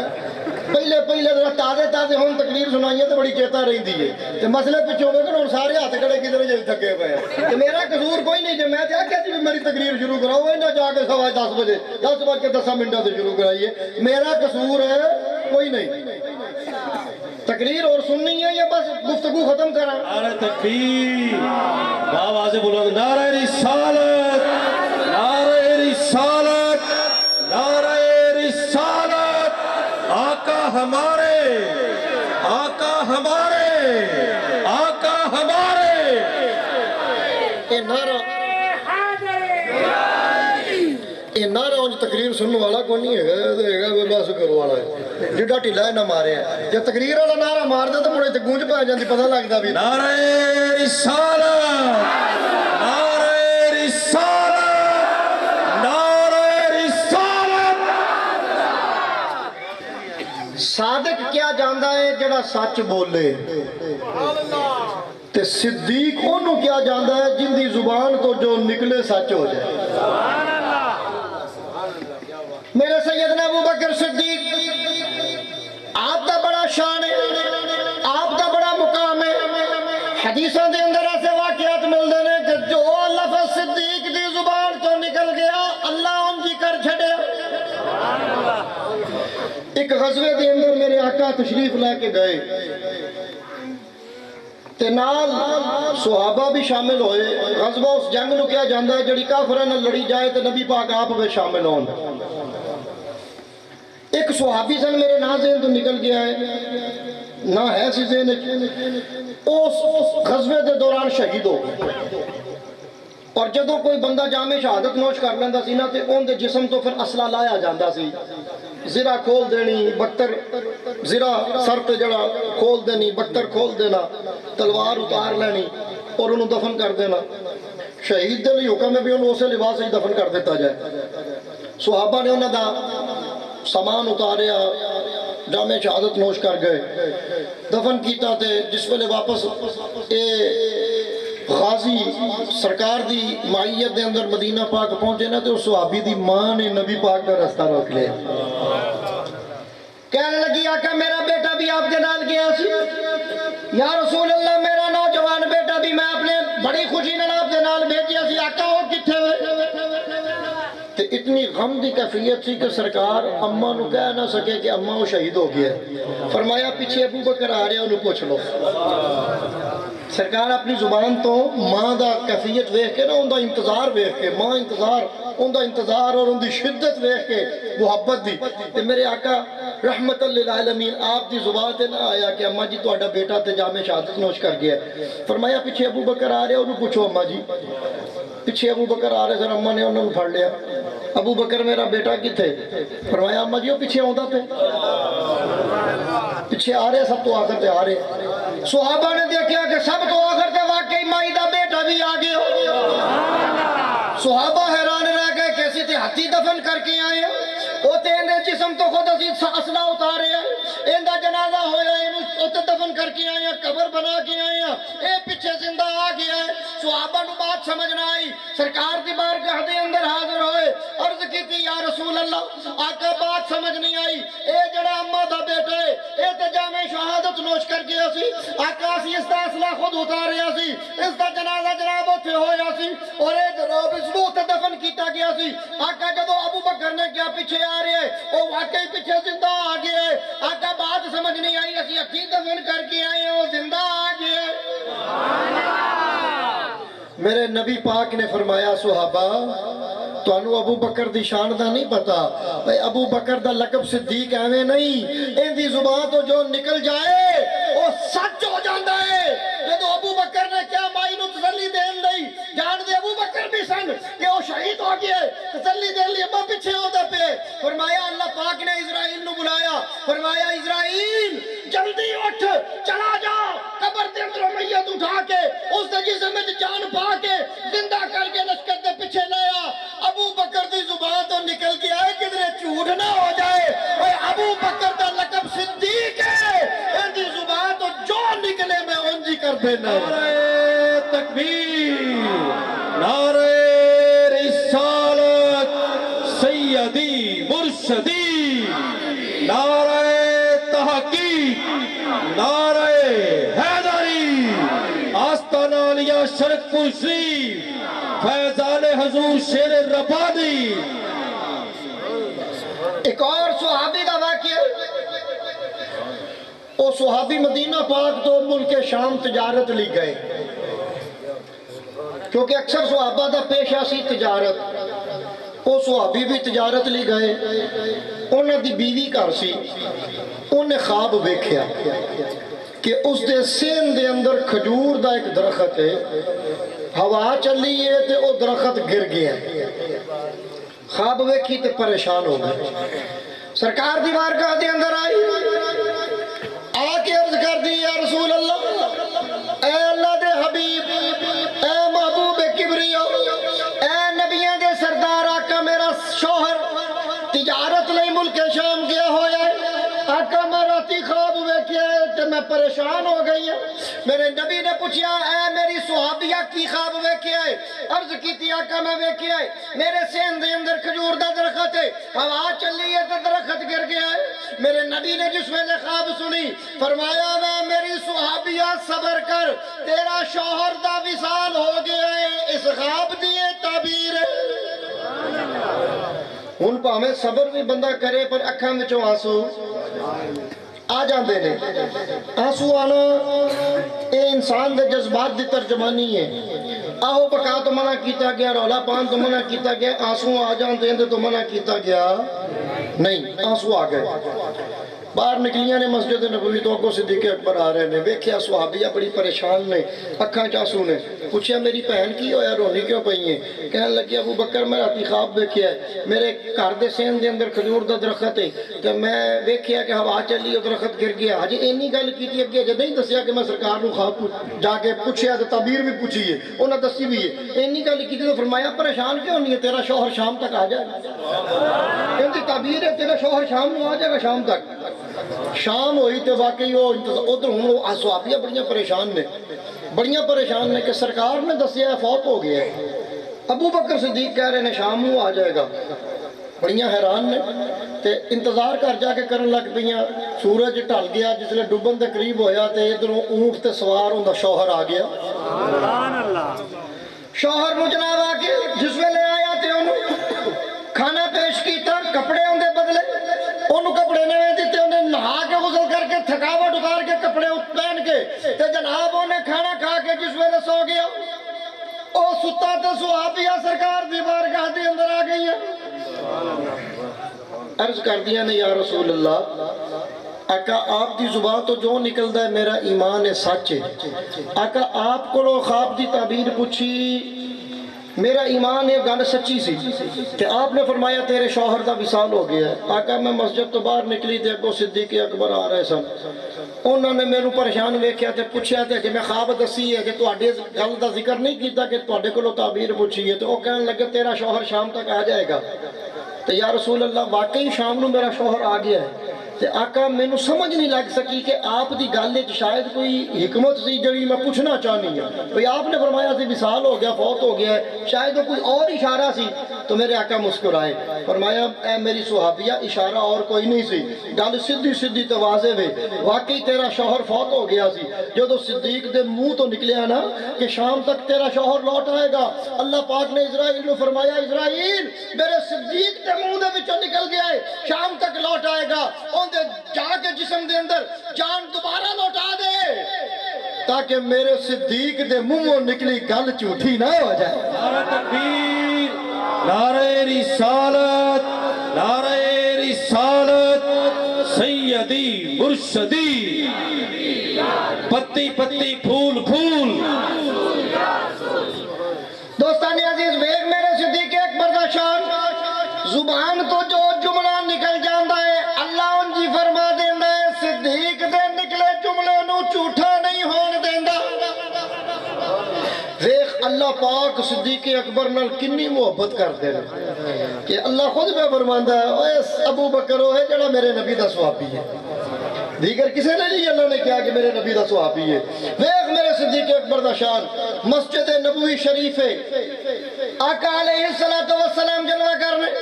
پہلے ذرا تازے ہوں تقریر سنائیے تو بڑی چیتا رہی ہے تے مسئلے پیچھے ہوئے کہ سارے ہاتھ کھڑے کدھر جی تھکے پے تے میرا قصور کوئی نہیں. جی میں آخیا جی میری تقریر شروع کراؤ نہ جا کے 10:15 بجے 10:10 سے شروع کرائیے. میرا قصور ہے کوئی نہیں. تقریر اور سننی ہے یا بس گفتگو ختم کرا؟ نعرہ تکبیر، آواز بلند، نعرہ رسالت، نعرہ رسالت، نعرہ رسالت. آقا ہمارے، آقا ہمارے، آقا ہمارے. یہ نعرہ انج تقریر سننے والا کوئی نہیں ہے، بس کرو والا ہے جڈا ٹھلا نہ مارے. جب تقریر والا نعرہ مار دے تو مڑے تے گونج پہ جاندی، پتہ لگدا بھی. نعرہ رسالت، نعرہ رسالت، نعرہ رسالت. صادق کیا جاندا ہے جڑا سچ بولے، تے صدیق انہوں کیا جاندا ہے جن دی زبان تو جو نکلے سچ ہو جائے. میرے سیدنا ابو بکر صدیق آپ دا بڑا شان ہے، آپ دا بڑا مقام ہے. حدیثوں دے اندر ایسے واقعات ملتے ہیں کہ جو لفظ صدیق دی زبان تو نکل گیا اللہ ان کی کر چھڑیا. ایک غزوے دے اندر میرے آقا تشریف لے کے گئے تے نال صحابہ بھی شامل ہوئے. غزوہ اس جنگ نو کیا جاندہ ہے جڑی کافراں نال لڑی جائے تے نبی پاک آپ بھی شامل ہون. ایک صحابی سن میرے نا ذہن تو نکل گیا ہے نہ ہے سی ذہن اس غزوے دے دوران شہید ہو گئے. اور جدوں کوئی بندہ جامع شہادت نوش کر لیندہ سی نا تے اون دے جسم تو پھر اسلحہ لایا جاندہ سی. زرہ کھول دینی بکتر زرہ سر تے جڑا کھول دینی بکتر کھول دینا تلوار اتار لینی اور انہوں دفن کر دینا. شہید دے لئے حکم ہے بھی انہوں اسے لباس ہی دفن کر دیتا جائے. صحابہ نے انہوں دا سامان اتاریا جامع شہادت نوش کر گئے دفن کیتا تے جس ویلے واپس اے غازی سرکار دی معیت دے اندر مدینہ پاک پہنچے نا تو صحابی دی ماں نے نبی پاک کا رستہ روک لیا. کہنے لگی آقا میرا بیٹا بھی آپ کے نال گیا سی. یا رسول اللہ میرا نوجوان بیٹا بھی میں اپنے بڑی خوشی نال آپ کے نال بھیجیا سی. آقا وہ کتھے ہوئے؟ تے اتنی غم دی کیفیت سی کہ سرکار اماں نو کہہ نہ سکے کہ اماں وہ شہید ہو گیا. فرمایا پیچھے ابو بکر آ رہے انہوں پوچھ لو. سرکار اپنی زبان تو ماں دا کیفیت ویکھ کے نا ان دا انتظار ویکھ کے ماں انتظار ان دا انتظار اور ان دی شدت ویکھ کے محبت دی تے میرے آقا رحمت للعالمین آپ دی زبان تے نہ آیا کہ اماں جی تہاڈا بیٹا تے جامع شہادت نوش کر گیا. فرمایا پیچھے ابو بکر آ رہے انہوں پوچھو اماں جی. پیچھے ابو بکر آ رہے سر اماں نے انہوں پھڑ لیا. ابو بکر میرا بیٹا کتھے؟ فرمایا اماں جی وہ پیچھے آندا پہ پیچھے آ رہے سب تو آخر تے آ رہے. صحابہ نے دیکھا کہ سب تو آخر تے واقعی مائی دا بیٹا بھی آگے ہو. صحابہ حیران رہ گئے کیسی تے ہاتھی دفن کر کے آئے ہیں وہ تے اندے جسم تو خود اسلحہ اتارے ہیں اندہ جنازہ ہویا ہے اتنے دفن کر کے آئے ہیں قبر بنا کے آئے ہیں اے پیچھے زندہ آ گیا ہے. صحابہ نو بات سمجھ نہ آئی سرکار دی بارگاہ دے اندر حاضر ہوئے عرض کی تھی یا رسول اللہ آقا بات سمجھ نہیں آئی اے جڑا اماں دا بیٹا ہے اے تے جامع شہادت نوش کر گیا سی. آقا سی اس دا اسلحہ خود اتاریا سی اس دا جنازہ جناب اتھے ہویا سی اور اے جناب اس نو تے دفن کیتا گیا سی. آقا جدو ابو بکر نے کیا پیچھے آ رہے ہیں وہ واقعی پیچھے زندہ آ گیا ہے. آقا بات سمجھ نہیں آئی اسی ہتھی دفن کر کے آئے ہیں وہ زندہ آ گیا ہے. میرے نبی پاک نے فرمایا صحابہ تو انو ابو بکر دی شان دا نہیں پتا بھئی ابو بکر دا لقب صدیق ایویں نہیں ان دی زبان تو جو نکل جائے وہ سچ ہو جاندہ ہے. جدو ابو بکر نے کیا مائی نو تسلی دین نہیں جان دے ابو بکر بھی سن کہ وہ شہید ہو گئے تسلی دین لی ابا پیچھے ہوتا پہ. فرمایا اللہ پاک نے اسرائیل نو بلایا فرمایا اسرائیل جلدی اٹھ چلا جا قبر دے اندر میت اٹھا کے اس دے جسم میں جان پا کے زندہ کر کے لشکر دے پیچھے لیا. ابو بکر دی زبان تو نکل کے آئے کدھرے جھوٹ نہ ہو جائے اے ابو بکر دا لقب صدیق ہے ان دی زبان تو جو نکلے میں انجی کر دینا. نعرہ تکبیر نعرہ رسالت سیدی مرشدی نعرہ تحقیق نعرہ حیدری آستانہ علیہ شرک پور شریف فیضان حضور شیر ربانی. ایک اور صحابی دا واقعہ وہ صحابی مدینہ پاک تو ملک شام تجارت لی گئے کیونکہ اکثر صحابہ دا پیشہ سی تجارت. وہ صحابی بھی تجارت لی گئے انہیں دی بیوی کر سی انہیں خواب ویکھیا کہ اس دے سین دے اندر کھجور دا ایک درخت ہے ہوا چلی ہے تے وہ درخت گر گیا. خواب ویکھی تے پریشان ہو گئے سرکار دی بارگاہ دے اندر آئی آ کے عرض کر دی یا رسول اللہ اے اللہ دے حبیب اے محبوب کبریو اے نبیوں دے سردار آقا میرا شوہر تجارت لئی ملک شام گیا ہویا ہے آقا میں راتی خواب ویکھیا ہے تے میں پریشان ہو گئی ہے. میرے نبی نے پوچھا اے میری صحابیہ کی خواب ویکھیا ہے؟ عرض کی تھی آقا میں ویکھیا ہے میرے سین دے اندر کھجور دا درخت ہے ہوا چلی ہے تے درخت گر گیا ہے. میرے نبی نے جس ویلے خواب سنی فرمایا میں میری صحابیہ صبر کر تیرا شوہر دا وصال ہو گیا ہے اس خواب دیئے تعبیر ہے. ان پا ہمیں صبر بھی بندہ کرے پر اکھاں وچوں آنسو آ جاندے نے آنسو آنا اے انسان دے جذبات دی ترجمانی ہے آہو بکا تو منع کیتا گیا رولا پان تو منع کیتا گیا آنسو آ جاندے ہیں تو منع کیتا گیا نہیں آنسو آ گئے باہر نکلیاں نے مسجد نبوی تو اگوں صدیق اکبر آ رہے نے ویکھیا صحابیہ بڑی پریشان نے اکھاں چاسو نے پوچھیا میری بہن کی ہویا رونی کیوں پئی ہیں کہنے لگی ابو بکر میں راتی خواب ویکھیا ہے میرے گھر دے سین دے اندر کھجور دا درخت ہے تے میں ویکھیا کہ ہوا چلی او درخت گر گیا ہجے اینی گل کیتی اگے جے نہیں دسیا کہ میں سرکار نو خواب جا کے پوچھیا تے تعبیر بھی پوچھی ہے انہاں دسی بھی ہے اینی گل کیتی تو فرمایا پریشان کیوں نہیں ہے تیرا شوہر شام تک آ جائے گا ان دی تعبیر ہے تیرا شوہر شام نو آ جائے گا شام تک شام ہوئی تو واقعی وہ ادھر ہوں صحابیہ بڑیاں پریشان نے کہ سرکار نے دسیا ہے فوت ہو گیا ہے ابو بکر صدیق کہہ رہے ہیں شام ہوں آ جائے گا بڑیاں حیران نے تے انتظار کر جا کے کرن لگ پیاں سورج ڈھل گیا جس لئے ڈوبن دے قریب ہویا تے ادھروں اونٹ تے سوار ہوندا شوہر آ گیا شوہر نو جناب آ کے جس ویلے آیا تے انہوں کھانا پیش کیتا کپڑے ہوندے بدلے انہوں کپڑے نوے دیتے انہیں نہا کے غسل کر کے تھکاوٹ اتار کے کپڑے پہن کے تے جناب انہیں کھانا کھا کے جس ویلے سو گیا او ستا تے صحابیہ سرکار دی بارگاہ دے اندر آ گئی ہے عرض کر دیا نے یا رسول اللہ آقا آپ دی زبان تو جو نکل دا ہے میرا ایمان سچ ہے آقا آپ کو خواب دی تعبیر پوچھی میرا ایمان یہ گل سچی سی کہ آپ نے فرمایا تیرے شوہر دا وصال ہو گیا ہے آقا میں مسجد تو باہر نکلی تے اگوں صدیق اکبر آ رہے سن انہوں نے میرے پریشان ویکھیا تے پوچھیا تے کہ میں خواب دسی ہے کہ تواڈے گل دا ذکر نہیں کیتا کہ تواڈے کولوں تعبیر پوچھی ہے تو وہ کہنے لگے تیرا شوہر شام تک آ جائے گا تو یا رسول اللہ واقعی شام نو میرا شوہر آ گیا ہے تے آقا میں نو سمجھ نہیں لگ سکی کہ آپ دی گل وچ شاید کوئی حکمت سی جڑی میں پوچھنا چاہنی ہے بھئی آپ نے فرمایا سی وصال ہو گیا فوت ہو گیا ہے شاید کوئی اور اشارہ سی تو میرے آقا مسکرائے فرمایا اے میری صحابیہ اشارہ اور کوئی نہیں سی گل سیدھی سیدھی تو واضح ہے واقعی تیرا شوہر فوت ہو گیا سی جدوں صدیق دے منہ تو نکلیا نا کہ شام تک تیرا شوہر لوٹ آئے گا اللہ پاک نے اسرائیل نو فرمایا اسرائیل میرے صدیق دے منہ دے وچوں نکل گیا ہے شام تک لوٹ آئے گا دے جا کے جسم دے اندر جان دوبارہ لوٹا دے تاکہ میرے صدیق دے منہوں نکلی گل جھوٹی نہ ہو جائے نعرہ تکبیر نعرہ رسالت نعرہ رسالت سیدی مرشدی پتی پتی پھول پھول دوستان عزیز ویگ میرے صدیق اکبر دا شان زبان تو جو جملہ نکل جاندہ ہے اللہ ان جی فرما دیندہ ہے صدیق دے نکلے جملے نو جھوٹا نہیں ہون دیندہ ویخ اللہ پاک صدیق اکبر نال کنی محبت کر دینا کہ اللہ خود میں فرماندہ ہے اوہ ابو بکر ہوئے جڑا میرے نبی دا صحابی ہے دیگر کسے نے نہیں اللہ نے کہا کہ میرے نبی دا صحابی ہے ویخ میرے صدیق اکبر دا شان مسجد نبوی شریف ہے آقا علیہ السلام جلوہ کرنے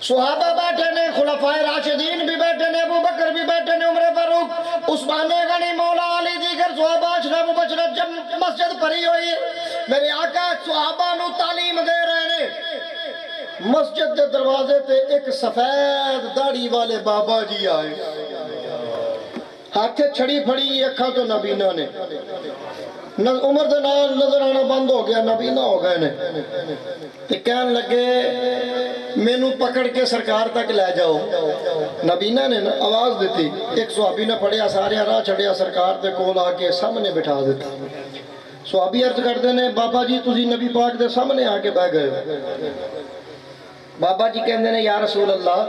صحابہ بیٹھے نے خلفائے راشدین بھی بیٹھے نے ابو بکر بھی بیٹھے نے عمر فاروق عثمان غنی مولا علی دیگر صحابہ اشرف مبشرہ جب مسجد بھری ہوئی ہے میرے آقا صحابہ نو تعلیم دے رہے نے مسجد دے دروازے تے ایک سفید داڑھی والے بابا جی آئے ہاتھے چھڑی پھڑی اکھاں تو نبینا نے عمر دے نال نظر آنا بند ہو گیا نبینا ہو گئے نے تے کہن لگے میں نو پکڑ کے سرکار تک لے جاؤ نبینا نے آواز دیتی ایک صحابی نے پڑھیا سارے راہ چھڑیا سرکار تے کول آ کے سامنے بٹھا دیتا صحابی عرض کر دینے بابا جی تسی نبی پاک دے سامنے آ کے بہ گئے بابا جی کہندے نے یا رسول اللہ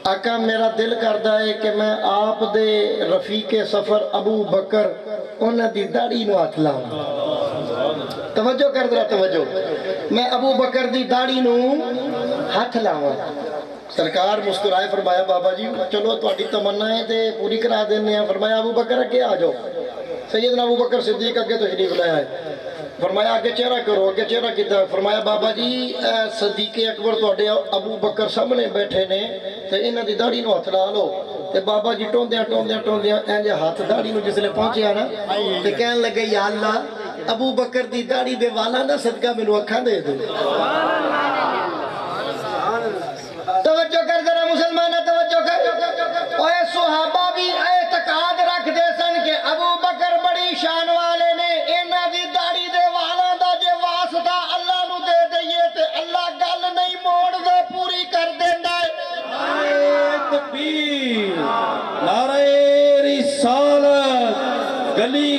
آقا میرا دل کردا ہے کہ میں آپ دے رفیق سفر ابو بکر انہاں دی داڑھی نو ہاتھ لاواں توجہ کر ذرا توجہ میں ابو بکر دی داڑھی نو ہاتھ لاواں سرکار مسکرائے فرمایا بابا جی چلو تہاڈی تمنا ہے تے پوری کرا دینے ہیں فرمایا ابو بکر اگے آ جاؤ سیدنا ابو بکر صدیق اگے تشریف لے آئے فرمایا آگے چہرہ کرو آگے چہرہ کیتا فرمایا بابا جی صدیق اکبر تواڈے ابو بکر سامنے بیٹھے نے تے انہاں دی داڑھی نو ہاتھ لا لو تے بابا جی ٹوندیاں انج ہاتھ داڑھی نو جسلے پہنچیا نا تے کہن لگے یا اللہ ابو بکر دی داڑھی دے والا دا صدقہ مینوں اکھاں دے دے توجہ کر ذرا مسلمان توجہ کر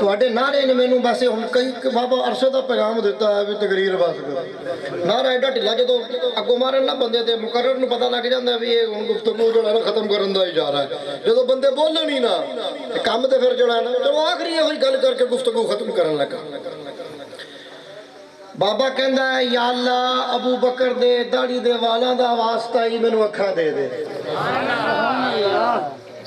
ਤੁਹਾਡੇ ਨਾਰੇ ਨੇ ਮੈਨੂੰ ਵੈਸੇ ਹੁਣ ਕਈ ਬਾਬਾ ਅਰਸੇ ਦਾ ਪੈਗਾਮ ਦਿੱਤਾ ਹੈ ਵੀ ਤਕਰੀਰ ਬਸ ਕਰੋ। ਨਾਰਾ ਐਡਾ ਢਿੱਲਾ ਜਦੋਂ ਅੱਗੋਂ ਮਾਰਨ ਨਾ ਬੰਦੇ ਤੇ ਮੁਕਰਰ ਨੂੰ ਪਤਾ ਲੱਗ ਜਾਂਦਾ ਵੀ ਇਹ ਹੁਣ ਗੁਫ਼ਤਗੂ ਜਿਹੜਾ ਨਾ ਖਤਮ ਕਰਨ ਦਾ ਇਸ਼ਾਰਾ ਹੈ। ਜਦੋਂ ਬੰਦੇ ਬੋਲਣ ਹੀ ਨਾ ਤੇ ਕੰਮ ਤੇ ਫਿਰ ਜਿਹੜਾ ਨਾ ਚਲੋ ਆਖਰੀ ਇਹੋ ਹੀ ਗੱਲ ਕਰਕੇ ਗੁਫ਼ਤਗੂ ਖਤਮ ਕਰਨ ਲੱਗਾ। ਬਾਬਾ ਕਹਿੰਦਾ ਹੈ ਯਾ ਅੱਲਾ ਅਬੂ ਬਕਰ ਦੇ ਦਾੜੀ ਦੇ ਵਾਲਾਂ ਦਾ ਵਾਸਤਾ ਹੀ ਮੈਨੂੰ ਅੱਖਾਂ ਦੇ ਦੇ।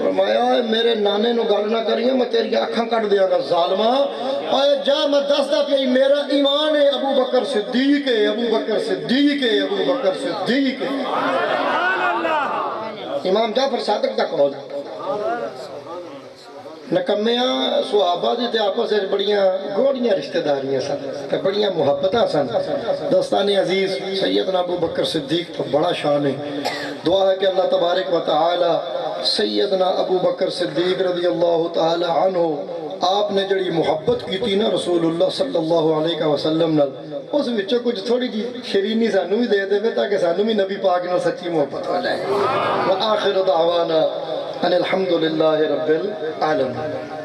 فرمایا میرے نانے نو گل نہ کریے میں تیری اکھاں کٹ دیاں گا ظالما اے جا میں دسدا پئی میرا ایمان ہے ابو بکر صدیق ہے ابو بکر صدیق ہے ابو بکر صدیق ہے امام جعفر صادق دا قول نکمیاں صحابہ دی تے آپس وچ بڑیاں گوڑیاں رشتہ داریاں سن تے بڑیاں محبتاں سن دوستان عزیز سیدنا ابو بکر صدیق تو بڑا شان ہے دعا ہے کہ اللہ تبارک و تعالی سیدنا ابو بکر صدیق رضی اللہ تعالی عنہ آپ نے جڑی محبت کی تھی نا رسول اللہ صلی اللہ علیہ وسلم نال اس وچوں کچھ تھوڑی جی شیرینی سانو بھی دے دے تاکہ سانو بھی نبی پاک نال سچی محبت ہو جائے وآخر دعوانا ان الحمدللہ رب العالمین